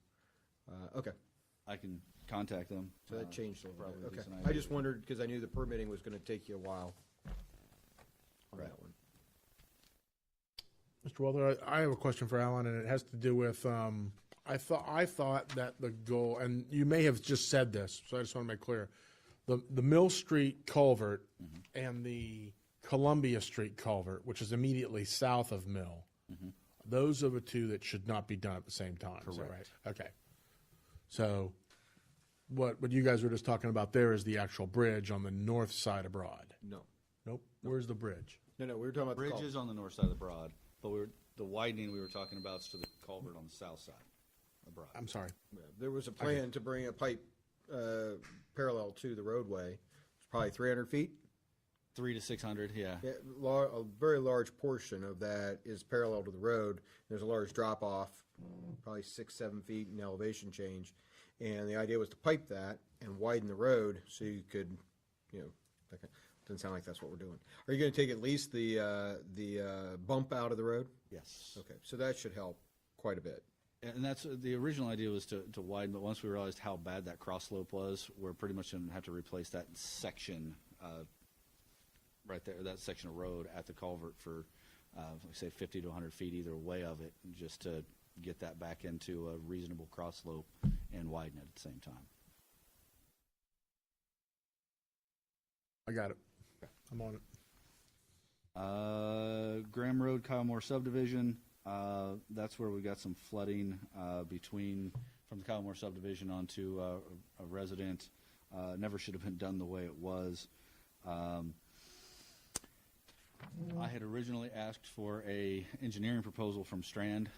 Okay. I can contact them. So that changed a little probably bit. Okay. decent I idea. just wondered because I knew the permitting was going to take you a while on that one. Mr. Welder, I have a question for Alan, and it has to do with I thought that the goal, and you may have just said this, so I just want to make clear, the Mill Street culvert and the Columbia Street culvert, which is immediately south of Mill, those are the two that should not be done at the same time. Is that right? Okay. So what you guys were just talking about there is the actual bridge on the north side of Broad. No. Nope. Where's the bridge? No, we were talking about the Bridge culvert. is on the north side of the Broad, but the widening we were talking about is to the culvert on the south side of Broad. I'm sorry. Yeah, there was a plan to bring a pipe parallel to the roadway. It's probably 300 feet. 300 to 600, yeah. Yeah, a very large portion of that is parallel to the road. There's a large drop off, probably 6-7 feet in elevation change. And the idea was to pipe that and widen the road so you could, doesn't sound like that's what we're doing. Are you going to take at least the bump out of the road? Yes. Okay, so that should help quite a bit. And that's the original idea was to widen, but once we realized how bad that cross slope was, we're pretty much going to have to replace that section right there, that section of road at the culvert for, say, 50 to 100 feet either way of it, just to get that back into a reasonable cross slope and widen it at the same time. I got it. I'm on it. Graham Road, Kylemore subdivision. That's where we got some flooding from the Kylemore subdivision onto a resident. Never should have been done the way it was. I had originally asked for a engineering proposal from Strand.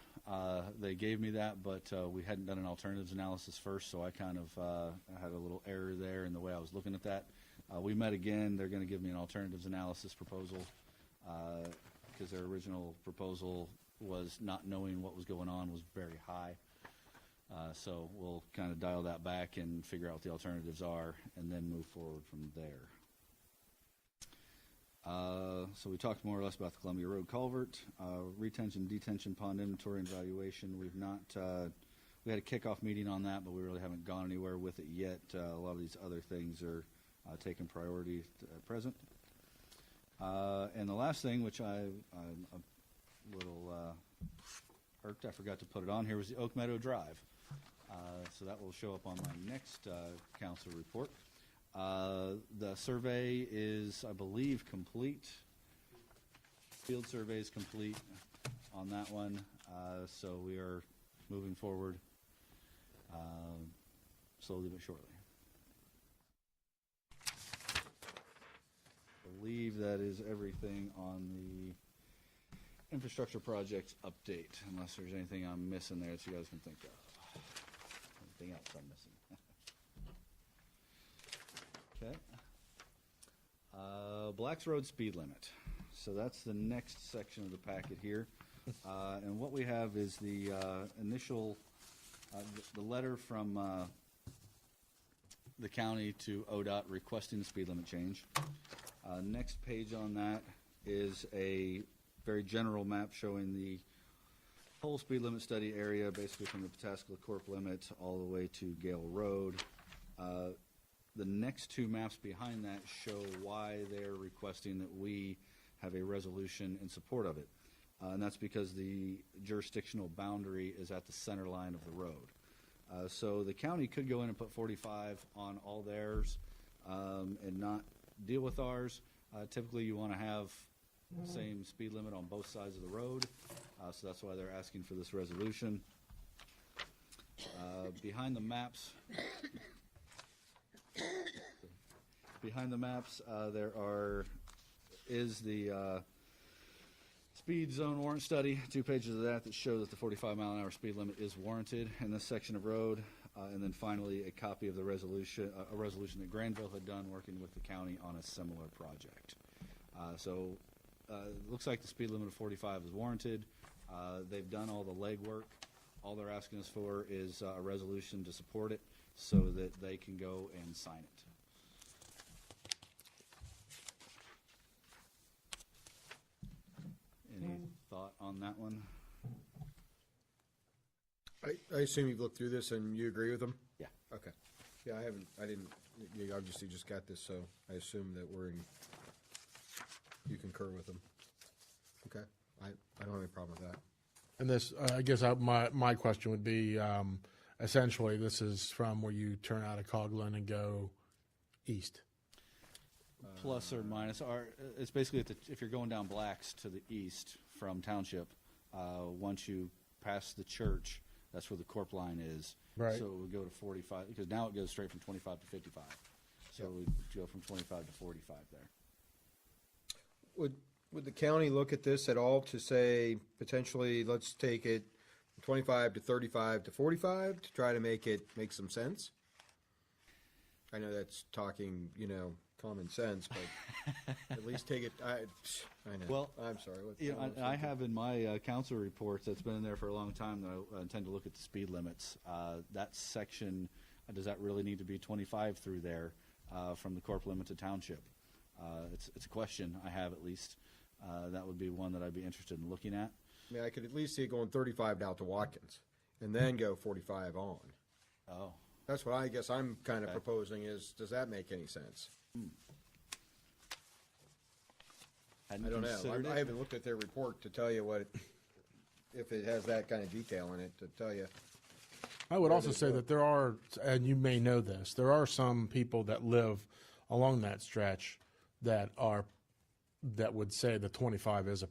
They gave me that, but we hadn't done an alternatives analysis first, so I kind of had a little error there in the way I was looking at that. We met again. They're going to give me an alternatives analysis proposal because their original proposal was not knowing what was going on was very high. So we'll kind of dial that back and figure out what the alternatives are and then move forward from there. So we talked more or less about the Columbia Road culvert, retention, detention pond inventory and evaluation. We've not, we had a kickoff meeting on that, but we really haven't gone anywhere with it yet. A lot of these other things are taking priority at present. And the last thing, which I'm a little irked, I forgot to put it on here, was the Oak Meadow Drive. So that will show up on my next council report. The survey is, I believe, complete. Field survey is complete on that one. So we are moving forward slowly but surely. I believe that is everything on the infrastructure project update, unless there's anything I'm missing there that you guys can think of. Anything else I'm missing? Okay. Blacks Road speed limit. So that's the next section of the packet here. And what we have is the initial, the letter from the county to ODOT requesting the speed limit change. Next page on that is a very general map showing the whole speed limit study area, basically from the Pataskala Corp limit all the way to Gale Road. The next two maps behind that show why they're requesting that we have a resolution in support of it. And that's because the jurisdictional boundary is at the center line of the road. So the county could go in and put 45 on all theirs and not deal with ours. Typically, you want to have the same speed limit on both sides of the road. So that's why they're asking for this resolution. Behind the maps, there is the speed zone warrant study, 2 pages of that show that the 45-mile-an-hour speed limit is warranted in this section of road. And then finally, a copy of the resolution, a resolution that Granville had done working with the county on a similar project. So it looks like the speed limit of 45 is warranted. They've done all the legwork. All they're asking us for is a resolution to support it so that they can go and sign it. Any thought on that one? I assume you've looked through this and you agree with them? Yeah. Okay. Yeah, I didn't, you obviously just got this, so I assume that you concur with them. Okay. I don't have any problem with that. And this, I guess my question would be, essentially, this is from where you turn out of Coghlan and go east. Plus or minus, it's basically if you're going down Blacks to the east from Township, once you pass the church, that's where the Corp line is. Right. So it would go to 45, because now it goes straight from 25 to 55. So it would go from 25 to 45 there. Would the county look at this at all to say, potentially, let's take it from 25 to 35 to 45 to try to make some sense? I know that's talking, common sense, but at least take it, I know. Well, I'm sorry. I have in my council reports that's been in there for a long time that I intend to look at the speed limits. That section, does that really need to be 25 through there from the Corp limit to Township? It's a question I have, at least. That would be one that I'd be interested in looking at. I mean, I could at least see it going 35 down to Watkins and then go 45 on. Oh. That's what I guess I'm kind of proposing is, does that make any sense? I don't know. I haven't looked at their report to tell you if it has that kind of detail in it to tell you. I would also say that there are, and you may know this, there are some people that live along that stretch that would say the 25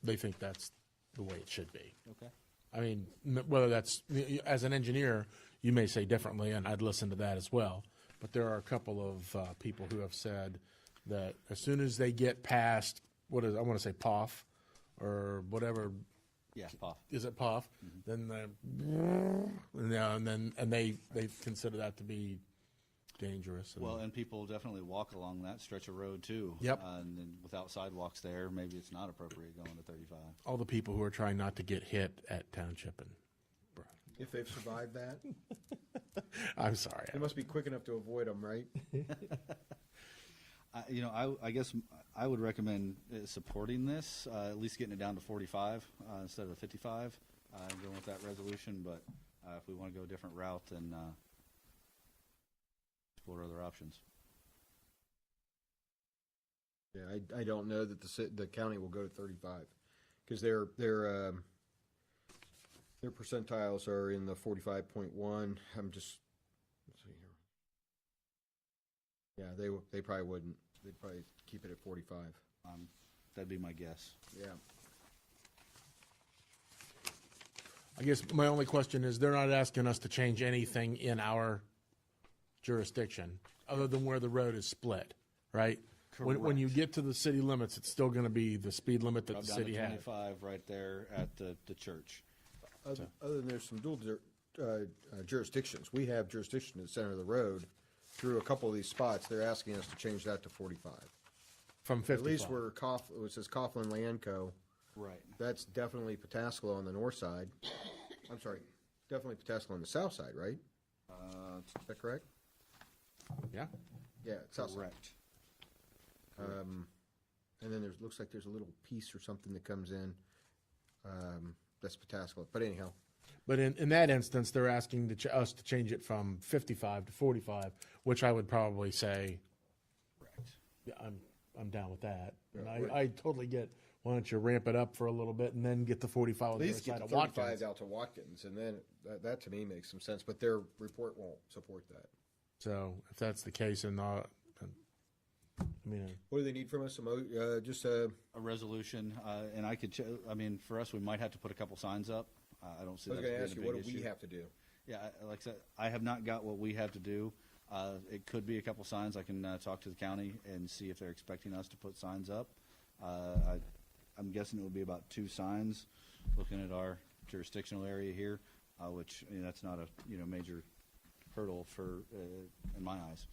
they think that's the way it should be. Okay. I mean, whether that's, as an engineer, you may say differently, and I'd listen to that as well. But there are a couple of people who have said that as soon as they get past, I want to say POF, or whatever, Yeah, POF. is it POF? Then they consider that to be dangerous. And- Well, and people definitely walk along that stretch of road too. Yep. And then without sidewalks there, maybe it's not appropriate going to 35. all the people who are trying not to get hit at Township and, If they've survived that, I'm sorry. they must be quick enough to avoid them, right? I guess I would recommend supporting this, at least getting it down to 45 instead of 55, and going with that resolution. But if we want to go a different route, then explore other options. Yeah, I don't know that the county will go to 35 because their percentiles are in the 45.1. Let's see here. Yeah, they probably wouldn't. They'd probably keep it at 45. That'd be my guess. Yeah. I guess my only question is, they're not asking us to change anything in our jurisdiction, other than where the road is split, right? When you Correct. get to the city limits, it's still gonna be the speed limit that Drop the down city to has. 25 right there at the church. Other than there's some dual jurisdictions, we have jurisdiction in the center of the road through a couple of these spots. They're asking us to change that to 45. From At least 55. where it says Coughlin Land Co. Right. That's definitely Pataskala on the north side. I'm sorry, definitely Pataskala on the south side, right? Is that correct? Yeah, Yeah, it's south side. Correct. And then looks like there's a little piece or something that comes in. That's Pataskala. But anyhow, but in that instance, they're asking us to change it from 55 to 45, which I would probably say, Correct. yeah, I'm down with that. And Yeah, I totally get, why don't you ramp it up for a little bit and then get the 45 on at the other least get side the of 35 Watkins. out to Watkins, and then that to me makes some sense. But their report won't support that. So if that's the case, then I mean, What do they need from us? Just A resolution, and I could, for us, we might have to put a couple signs up. I don't see I was that going to as ask being you, a what big do we issue. have to do? Yeah, like I said, I have not got what we have to do. It could be a couple signs. I can talk to the county and see if they're expecting us to put signs up. I'm guessing it would be about 2 signs, looking at our jurisdictional area here, which, that's not a, major hurdle for, in my eyes.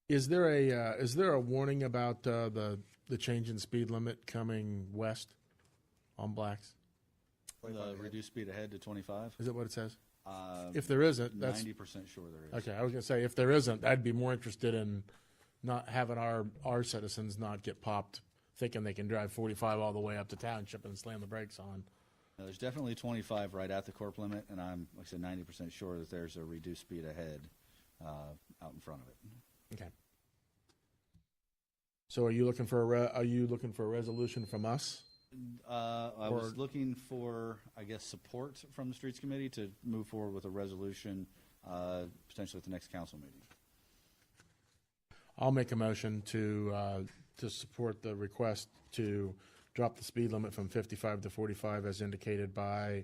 is there a warning about the change in speed limit coming west on Blacks? The reduced speed ahead to 25? Is that what it says? If there isn't, that's 90% sure there is. okay. I was gonna say, if there isn't, I'd be more interested in not having our citizens not get popped thinking they can drive 45 all the way up to Township and slam the brakes on. Now, there's definitely 25 right at the corp limit, and I'm, like I said, 90% sure that there's a reduced speed ahead out in front of it. Okay. So are you looking for a resolution from us? I was looking for, I guess, support from the Streets Committee to move forward with a resolution, potentially at the next council meeting. I'll make a motion to support the request to drop the speed limit from 55 to 45 as indicated by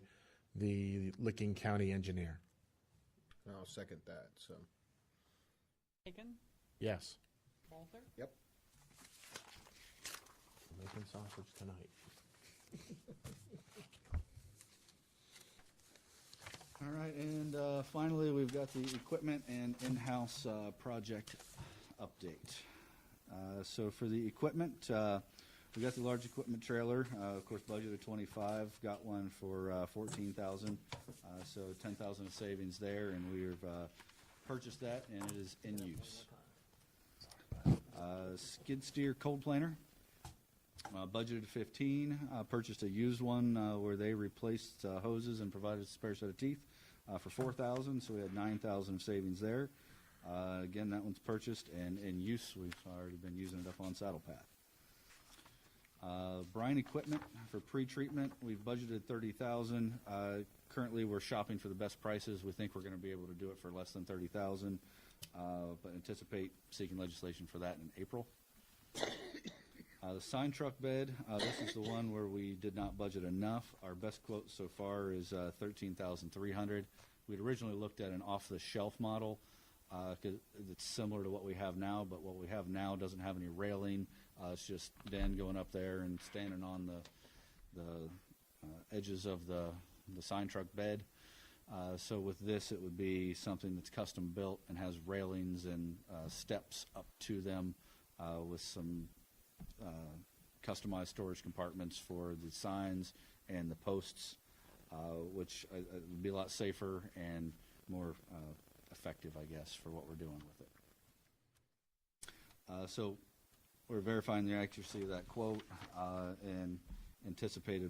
the Licking County engineer. And I'll second that. So, Hicken, Yes. Walter, yep. Making sausage tonight. All right, and finally, we've got the equipment and in-house project update. So for the equipment, we got the large equipment trailer, of course, budgeted 25, got one for 14,000, so 10,000 of savings there, and we've purchased that, and it is in use. Skid steer cold planer, budgeted 15, purchased a used one where they replaced hoses and provided a spare set of teeth for 4,000, so we had 9,000 of savings there. Again, that one's purchased and in use. We've already been using it up on Saddle Path. Brine equipment for pre-treatment, we've budgeted 30,000. Currently, we're shopping for the best prices. We think we're going to be able to do it for less than 30,000, but anticipate seeking legislation for that in April. The sign truck bed, this is the one where we did not budget enough. Our best quote so far is $13,300. We'd originally looked at an off-the-shelf model. 'cause it's similar to what we have now, but what we have now doesn't have any railing. It's just Dan going up there and standing on the edges of the sign truck bed. So with this, it would be something that's custom built and has railings and steps up to them with some customized storage compartments for the signs and the posts, which would be a lot safer and more effective, I guess, for what we're doing with it. So we're verifying the accuracy of that quote and anticipate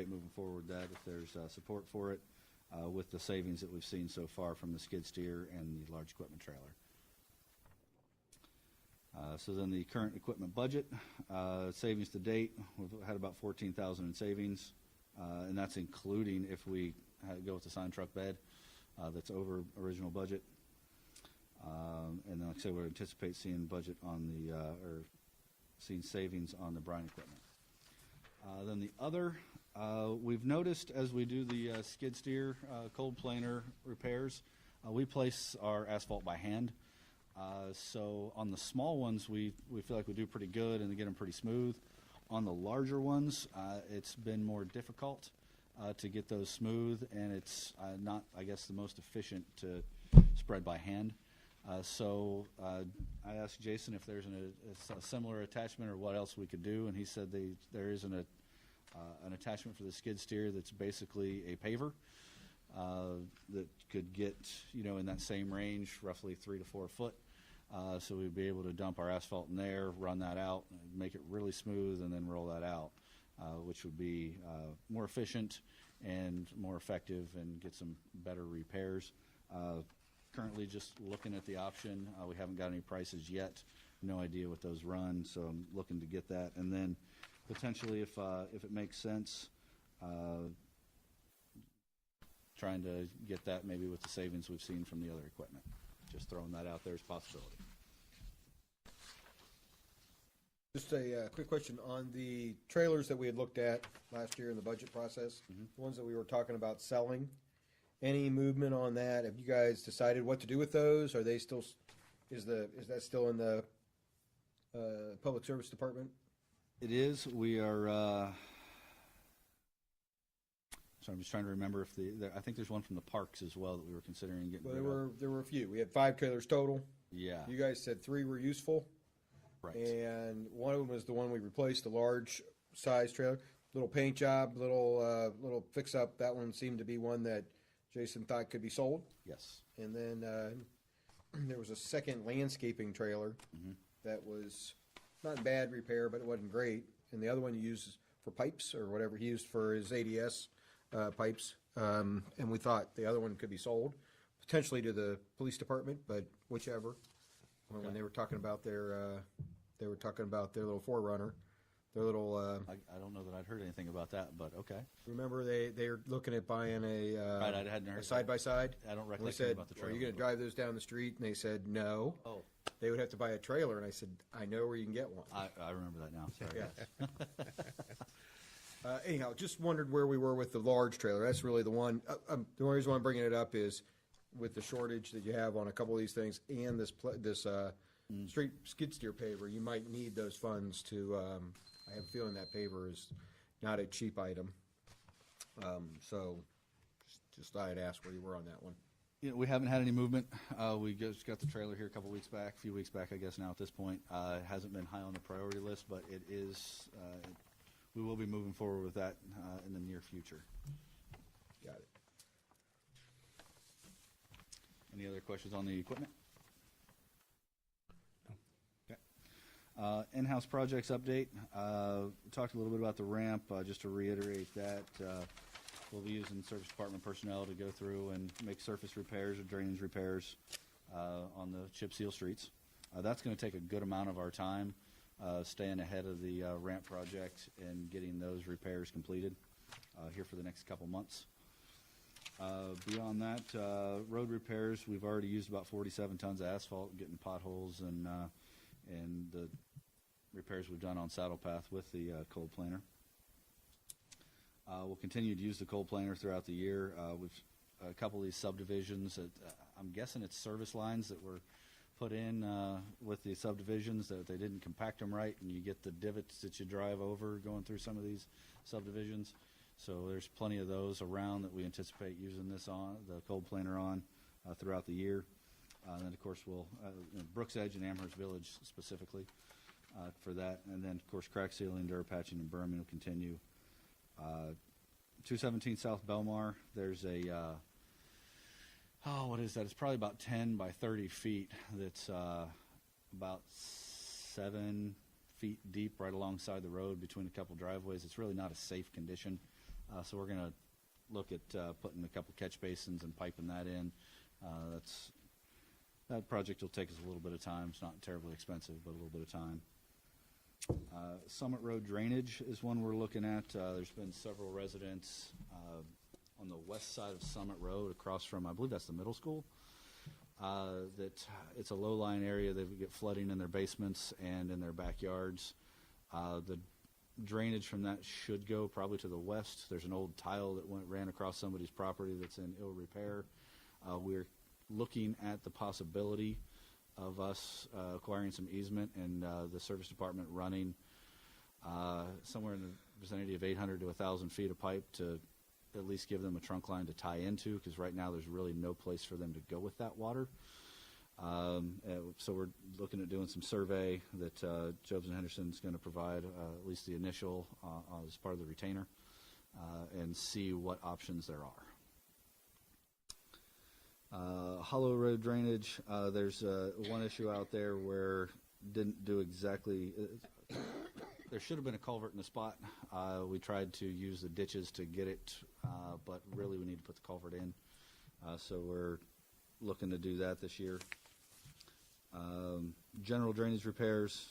moving forward that if there's support for it with the savings that we've seen so far from the skid steer and the large equipment trailer. So then the current equipment budget, savings to date, we've had about $14,000 in savings, and that's including if we go with the sign truck bed that's over original budget. And then, like I said, we anticipate seeing budget on the or seeing savings on the brine equipment. Then the other, we've noticed as we do the skid steer cold planer repairs, we place our asphalt by hand. So on the small ones, we feel like we do pretty good and they get them pretty smooth. On the larger ones, it's been more difficult to get those smooth, and it's not, I guess, the most efficient to spread by hand. So I asked Jason if there's a similar attachment or what else we could do, and he said there is an attachment for the skid steer that's basically a paver that could get, in that same range, roughly 3 to 4 foot. So we'd be able to dump our asphalt in there, run that out, make it really smooth, and then roll that out, which would be more efficient and more effective and get some better repairs. Currently just looking at the option. We haven't got any prices yet. No idea what those run, so I'm looking to get that. And then potentially, if it makes sense, trying to get that maybe with the savings we've seen from the other equipment. Just throwing that out there as a possibility. Just a quick question on the trailers that we had looked at last year in the budget process, the ones that we were talking about selling. Any movement on that? Have you guys decided what to do with those? Are they still, is that still in the Public Service Department? It is. We are. So I'm just trying to remember if I think there's one from the parks as well that we were considering getting. Well, there were a few. We had 5 trailers total. Yeah. You guys said 3 were useful. Right. And one of them was the one we replaced, the large size trailer. Little paint job, little fix up. That one seemed to be one that Jason thought could be sold. Yes. And then there was a second landscaping trailer that was not in bad repair, but it wasn't great. And the other one you used for pipes or whatever he used for his ADS pipes. And we thought the other one could be sold, potentially to the police department, but whichever. When they were talking about their little Forerunner, their little. I don't know that I'd heard anything about that, but okay. Remember they're looking at buying Right, I hadn't heard a side by side. I don't We recollect said, about the trailer. "Are you going to drive those down the street?" And they said, "No." Oh, They would have to buy a trailer, and I said, "I know where you can get one." I remember that now. Sorry. Yeah. Anyhow, just wondered where we were with the large trailer. That's really the one. The only reason why I'm bringing it up is with the shortage that you have on a couple of these things and this street skid steer paver, you might need those funds to. I have a feeling that paver is not a cheap item. So just thought I'd ask where you were on that one. We haven't had any movement. We just got the trailer here a few weeks back, I guess now at this point. It hasn't been high on the priority list, but it is. We will be moving forward with that in the near future. Got it. Any other questions on the equipment? Okay. In-house projects update. We talked a little bit about the ramp. Just to reiterate that, we'll be using service department personnel to go through and make surface repairs or drainage repairs on the chip seal streets. That's going to take a good amount of our time, staying ahead of the ramp project and getting those repairs completed here for the next couple months. Beyond that, road repairs, we've already used about 47 tons of asphalt, getting potholes and the repairs we've done on Saddle Path with the cold planer. We'll continue to use the cold planer throughout the year. We've a couple of these subdivisions that I'm guessing it's service lines that were put in with the subdivisions, that they didn't compact them right, and you get the divots that you drive over going through some of these subdivisions. So there's plenty of those around that we anticipate using this on, the cold planer on, throughout the year. And then, of course, we'll, Brooks Edge and Amherst Village specifically for that. And then, of course, crack sealing, Durapatching, and berming will continue. 217 South Belmar, there's a, what is that? It's probably about 10 by 30 feet that's about 7 feet deep right alongside the road between a couple driveways. It's really not a safe condition. So we're going to look at putting a couple catch basins and piping that in. That project will take us a little bit of time. It's not terribly expensive, but a little bit of time. Summit Road drainage is one we're looking at. There's been several residents on the west side of Summit Road across from, I believe that's the middle school, that it's a low-lying area. They get flooding in their basements and in their backyards. The drainage from that should go probably to the west. There's an old tile that ran across somebody's property that's in ill repair. We're looking at the possibility of us acquiring some easement and the service department running somewhere in the vicinity of 800 to 1,000 feet of pipe to at least give them a trunk line to tie into, because right now there's really no place for them to go with that water. So we're looking at doing some survey that Jobs and Henderson is going to provide, at least the initial as part of the retainer, and see what options there are. Hollow Road drainage, there's one issue out there where didn't do exactly, there should have been a culvert in the spot. We tried to use the ditches to get it, but really we need to put the culvert in. So we're looking to do that this year. General drainage repairs,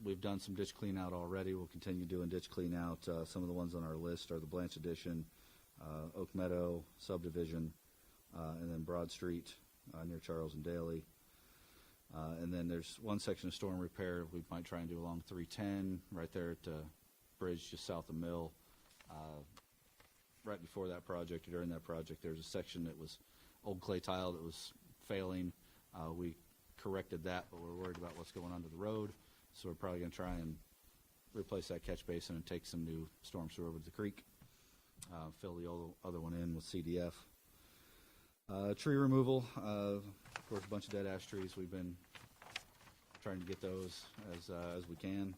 we've done some ditch clean out already. We'll continue doing ditch clean out. Some of the ones on our list are the Blanche Addition, Oak Meadow subdivision, and then Broad Street near Charles and Daly. And then there's one section of storm repair we might try and do along 310 right there at the bridge just south of Mill. Right before that project or during that project, there's a section that was old clay tile that was failing. We corrected that, but we're worried about what's going under the road, so we're probably going to try and replace that catch basin and take some new storm sewer over to the creek, fill the other one in with CDF. Tree removal, of course, a bunch of dead ash trees. We've been trying to get those as we can.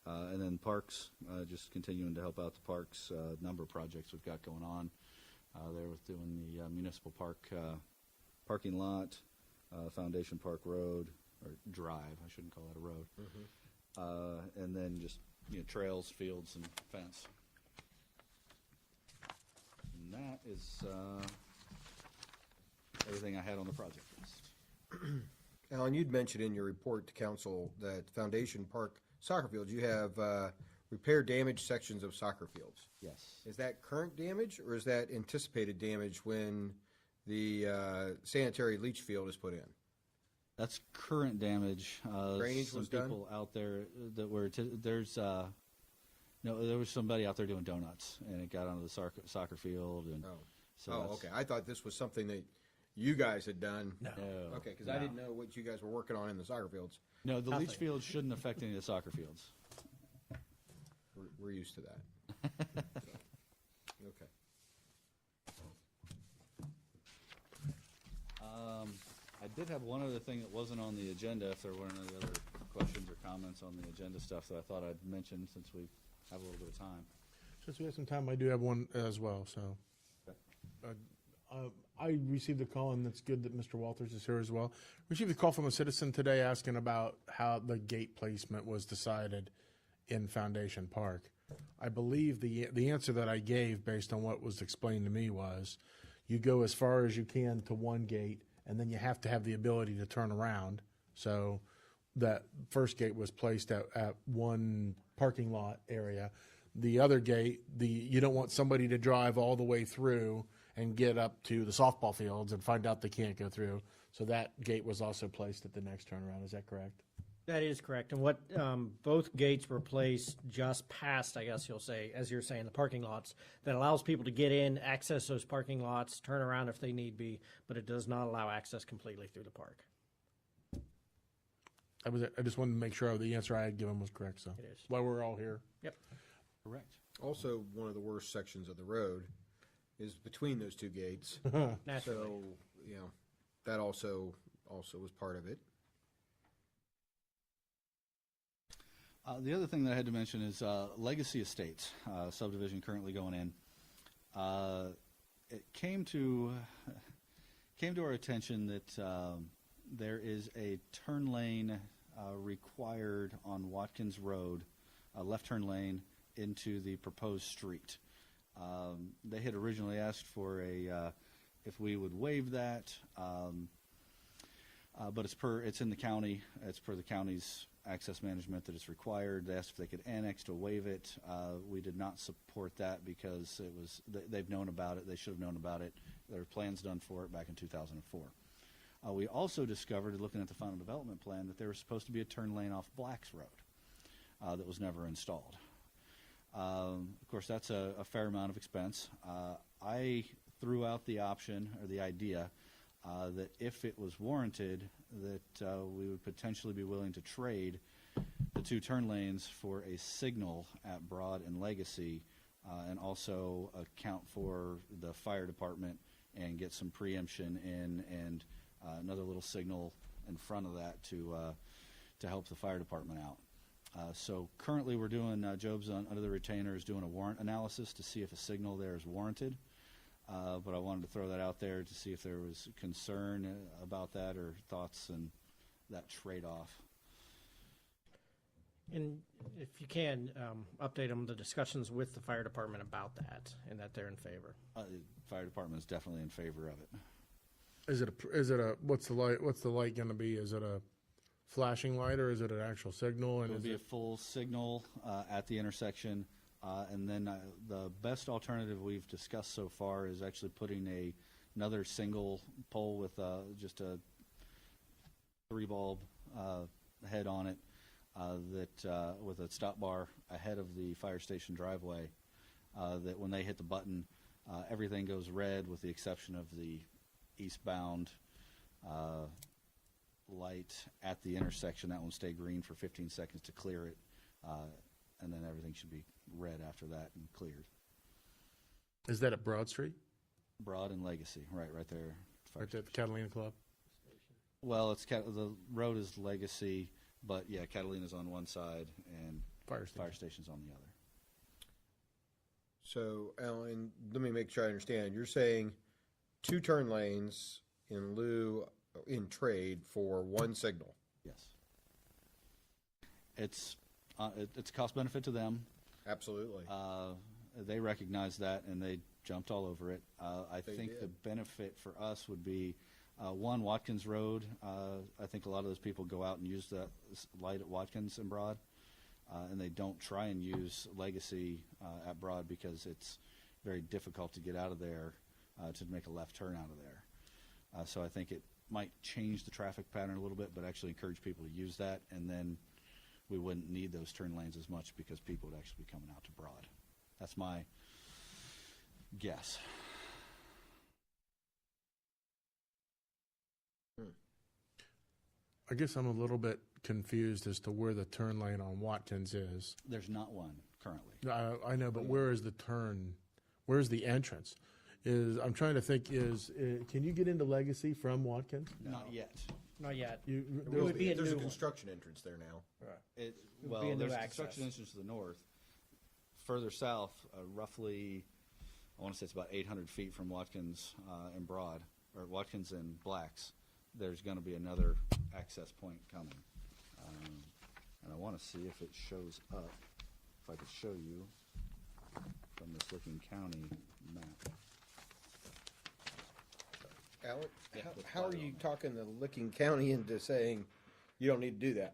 And then parks, just continuing to help out the parks. Number of projects we've got going on there with doing the municipal park parking lot, Foundation Park Road, or drive, I shouldn't call that a road. And then just trails, fields, and fence. And that is everything I had on the project list. Alan, you'd mentioned in your report to council that Foundation Park soccer fields, you have repair damaged sections of soccer fields. Yes. Is that current damage, or is that anticipated damage when the sanitary leach field is put in? That's current damage. Drainage some was done? people out there that were there was somebody out there doing donuts, and it got onto the soccer field, and so that's- okay. I thought this was something that you guys had done. No. Okay, because I didn't know what you guys were working on in the soccer fields. No, the leach field shouldn't affect any of the soccer fields. We're used to that. Okay. I did have one other thing that wasn't on the agenda, if there weren't any other questions or comments on the agenda stuff that I thought I'd mention since we have a little bit of time. Since we have some time, I do have one as well, so. I received a call, and it's good that Mr. Walters is here as well. Received a call from a citizen today asking about how the gate placement was decided in Foundation Park. I believe the answer that I gave, based on what was explained to me, was you go as far as you can to one gate, and then you have to have the ability to turn around. So that first gate was placed at one parking lot area. The other gate, you don't want somebody to drive all the way through and get up to the softball fields and find out they can't go through. So that gate was also placed at the next turnaround. Is that correct? That is correct. And what, both gates were placed just past, I guess you'll say, as you're saying, the parking lots, that allows people to get in, access those parking lots, turn around if they need be, but it does not allow access completely through the park. I just wanted to make sure the answer I had given was correct, so. It is. Why we're all here. Yep. Correct. Also, one of the worst sections of the road is between those two gates. Naturally. So, you know, that also was part of it. The other thing that I had to mention is Legacy Estates subdivision currently going in. It came to our attention that there is a turn lane required on Watkins Road, a left turn lane into the proposed street. They had originally asked for if we would waive that, but it's in the county. It's per the county's access management that it's required. They asked if they could annex to waive it. We did not support that because they've known about it. They should have known about it. There were plans done for it back in 2004. We also discovered, looking at the final development plan, that there was supposed to be a turn lane off Blacks Road that was never installed. Of course, that's a fair amount of expense. I threw out the option or the idea that if it was warranted, that we would potentially be willing to trade the two turn lanes for a signal at Broad and Legacy, and also account for the fire department and get some preemption in and another little signal in front of that to help the fire department out. So currently we're doing, Job's under the retainer is doing a warrant analysis to see if a signal there is warranted. But I wanted to throw that out there to see if there was concern about that or thoughts and that trade-off. And if you can, update them, the discussions with the fire department about that, and that they're in favor. The fire department is definitely in favor of it. What's the light gonna be? Is it a flashing light or is it an actual signal? And It'll is be a it, full signal at the intersection. And then the best alternative we've discussed so far is actually putting another single pole with just a 3-bulb head on it that with a stop bar ahead of the fire station driveway. That when they hit the button, everything goes red with the exception of the eastbound light at the intersection. That will stay green for 15 seconds to clear it, and then everything should be red after that and cleared. is that at Broad Street? Broad and Legacy, right there. Right there at the Catalina Club? Well, the road is Legacy, but yeah, Catalina's on one side and Fire station. fire station's on the other. So, Alan, let me make sure I understand. You're saying 2 turn lanes in trade for 1 signal. Yes. It's a cost benefit to them. Absolutely. They recognize that and they jumped all over it. I They think did. the benefit for us would be, one, Watkins Road. I think a lot of those people go out and use the light at Watkins and Broad, and they don't try and use Legacy at Broad because it's very difficult to get out of there to make a left turn out of there. So I think it might change the traffic pattern a little bit, but actually encourage people to use that, and then we wouldn't need those turn lanes as much because people would actually be coming out to Broad. That's my guess. I guess I'm a little bit confused as to where the turn lane on Watkins is. There's not one currently. I know, but where is the turn? Where's the entrance? I'm trying to think, can you get into Legacy from Watkins? Not yet. Not yet. You, It would be a There's new a one. construction entrance there now. Well, be a new there's a access. construction entrance to the north. Further south, roughly, I want to say it's about 800 feet from Watkins and Broad, or Watkins and Blacks. There's going to be another access point coming. And I want to see if it shows up, if I could show you from this Licking County map. Alan, Yeah, how- with how are light you on. talking the Licking County into saying you don't need to do that?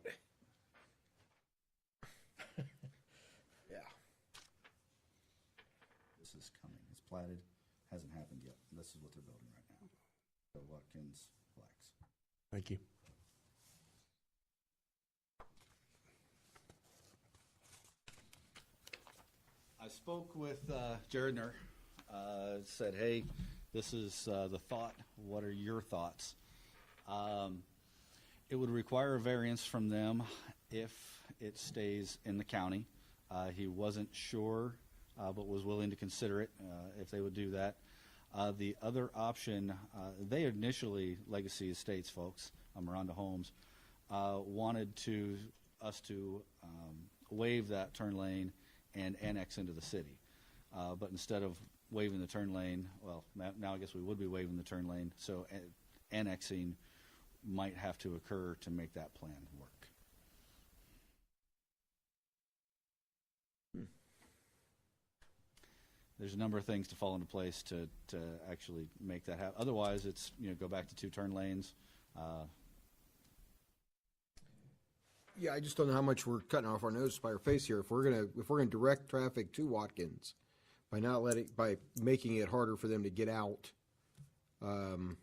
Yeah. This is coming. It's platted, hasn't happened yet. This is what they're building right now. So Watkins, Blacks. Thank you. I spoke with Jaredner, said, hey, this is the thought. What are your thoughts? It would require a variance from them if it stays in the county. He wasn't sure, but was willing to consider it if they would do that. The other option, they initially, Legacy Estates folks, Miranda Homes, wanted us to waive that turn lane and annex into the city. But instead of waiving the turn lane, well, now I guess we would be waiving the turn lane, so annexing might have to occur to make that plan work. There's a number of things to fall into place to actually make that happen. Otherwise, it's, go back to 2 turn lanes. Yeah, I just don't know how much we're cutting off our nose by our face here. If we're gonna direct traffic to Watkins by making it harder for them to get out. I'm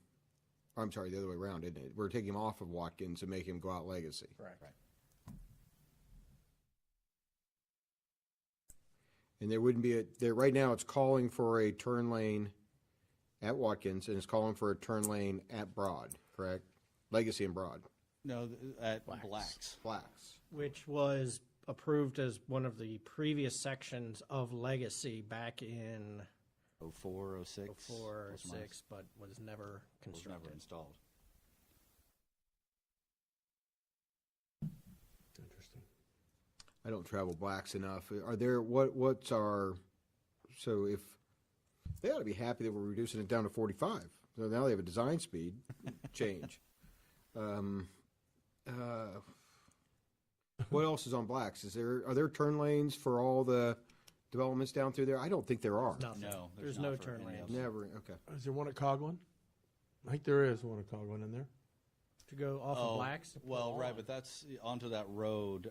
sorry, the other way around, isn't it? We're taking them off of Watkins and making them go out Legacy. Correct. And there wouldn't be right now it's calling for a turn lane at Watkins and it's calling for a turn lane at Broad, correct? Legacy and Broad. No, at Blacks. Blacks. Which was approved as one of the previous sections of Legacy back in 04, 06. 04, plus or minus. 06, but was never Was constructed. never installed. Interesting. I don't travel Blacks enough. Are there so if they ought to be happy that we're reducing it down to 45. So now they have a design speed change. What else is on Blacks? Are there turn lanes for all the developments down through there? I don't think there are. Nothing. No, There's not no for turn any lanes. of them. Never. Okay. Is there one at Coghlan? I think there is one at Coghlan in there. To go off of Blacks? Well, right, but that's onto that road.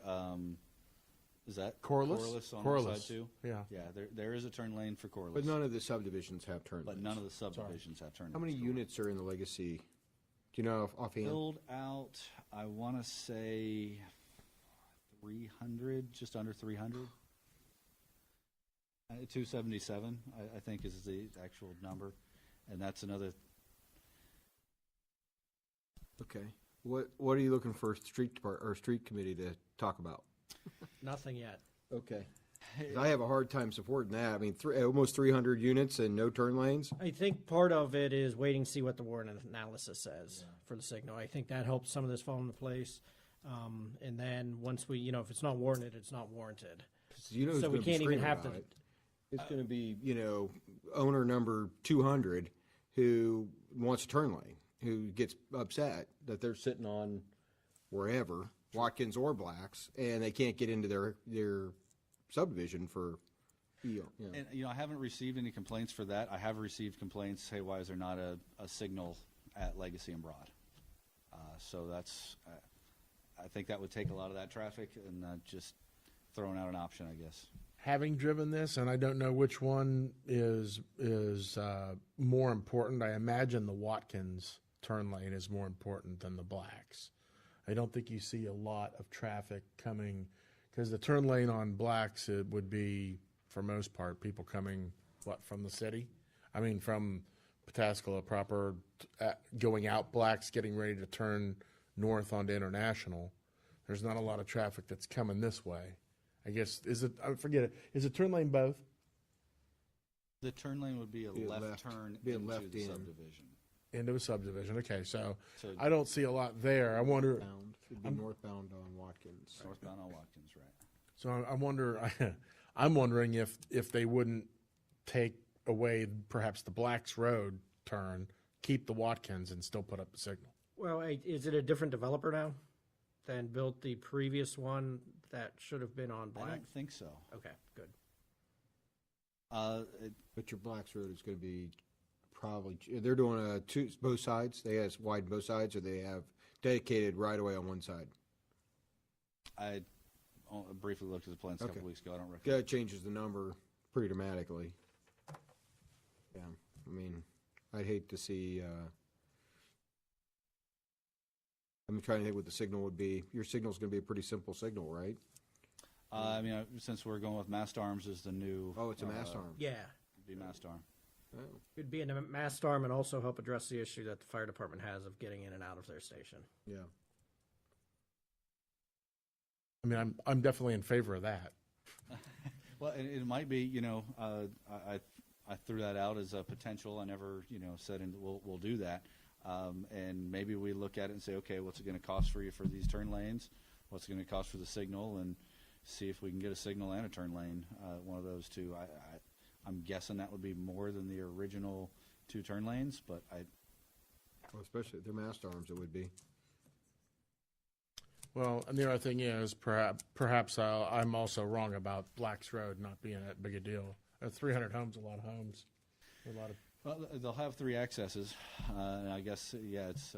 Is that Corliss? on Corliss. the side too? Yeah. Yeah, there is a turn lane for Corliss. But none of the subdivisions have turn But lanes. none of the subdivisions have turn lanes. How many units are in the Legacy? Do you know offhand? Build out, I want to say 300, just under 300. 277, I think, is the actual number. And that's another. Okay. What are you looking for street committee to talk about? Nothing yet. Okay. 'Cause I have a hard time supporting that. I mean, almost 300 units and no turn lanes. I think part of it is waiting to see what the warrant analysis says for the signal. I think that helps some of this fall into place. And then once we, if it's not warranted, it's not warranted. You know who's So we gonna be can't even screaming have about to- it. It's going to be, owner number 200 who wants a turn lane, who gets upset that they're sitting on wherever, Watkins or Blacks, and they can't get into their subdivision for, And, I haven't received any complaints for that. I have received complaints, hey, why is there not a signal at Legacy and Broad? So that's, I think that would take a lot of that traffic and just throwing out an option, I guess. Having driven this, and I don't know which one is more important. I imagine the Watkins turn lane is more important than the Blacks. I don't think you see a lot of traffic coming because the turn lane on Blacks, it would be, for most part, people coming, from the city? I mean, from Pataskala proper, going out Blacks, getting ready to turn north onto International. There's not a lot of traffic that's coming this way. I guess, I forget it, is it turn lane both? The turn lane would be a Be a left left- turn be a into left the in. subdivision. Into a subdivision, okay, so So I don't see a lot there. I wonder, northbound. It'd be northbound on Watkins. northbound on Watkins, right? so I wonder, I'm wondering if they wouldn't take away perhaps the Blacks Road turn, keep the Watkins and still put up a signal. Well, is it a different developer now than built the previous one that should have been on I Black? don't think so. Okay, good. But your Blacks Road is going to be probably, they're doing both sides. They have wide both sides, or they have dedicated right away on one side. I briefly looked at the plans a couple Okay. weeks ago. I don't recall. That changes the number pretty dramatically. Yeah, I mean, I'd hate to see, I'm trying to think what the signal would be. Your signal's going to be a pretty simple signal, right? I mean, since we're going with mast arms as the new. Oh, it's a mast arm. Yeah. Be mast arm. Oh. It'd be a mast arm and also help address the issue that the fire department has of getting in and out of their station. Yeah. I mean, I'm definitely in favor of that. Well, it might be, I threw that out as a potential. I never, said we'll do that. And maybe we look at it and say, okay, what's it going to cost for you for these turn lanes? What's it going to cost for the signal? And see if we can get a signal and a turn lane, one of those two. I'm guessing that would be more than the original 2 turn lanes, but Well, especially if they're mast arms, it would be. Well, and the other thing is, perhaps I'm also wrong about Black's Road not being that big a deal. 300 homes, a lot of homes. A lot of. Well, they'll have 3 accesses. And I guess, it's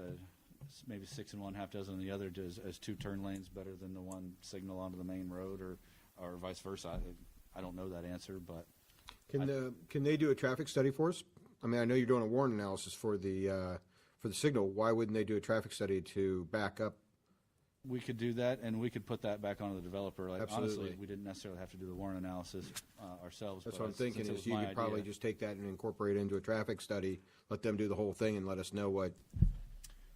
maybe 6 and 1/2 dozen on the other as 2 turn lanes better than the one signal onto the main road or vice versa. I don't know that answer, but. Can they do a traffic study for us? I mean, I know you're doing a warrant analysis for the signal. Why wouldn't they do a traffic study to back up? We could do that, and we could put that back onto the developer. Like, Absolutely. honestly, we didn't necessarily have to do the warrant analysis ourselves. That's but what I'm thinking, since it is was you my could probably idea- just take that and incorporate it into a traffic study, let them do the whole thing and let us know what.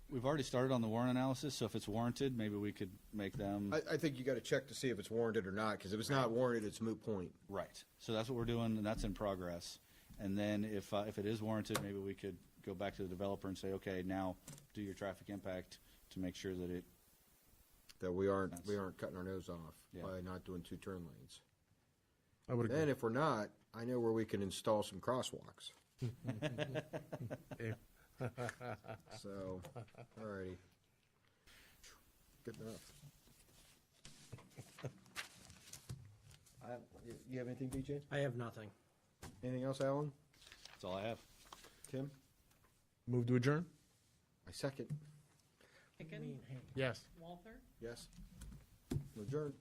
We've already started on the warrant analysis, so if it's warranted, maybe we could make them. I think you got to check to see if it's warranted or not, because if it's not warranted, it's a moot point. Right. So that's what we're doing, and that's in progress. And then if it is warranted, maybe we could go back to the developer and say, okay, now do your traffic impact to make sure that it. That we aren't cutting our nose off Yeah. by not doing 2 turn lanes. I would agree. Then if we're not, I know where we can install some crosswalks. Yeah. So, alrighty. Good enough. You have anything, DJ? I have nothing. Anything else, Alan? That's all I have. Tim? Move to adjourn? I second. Hicken, Yes. Walther, Yes. Adjourn.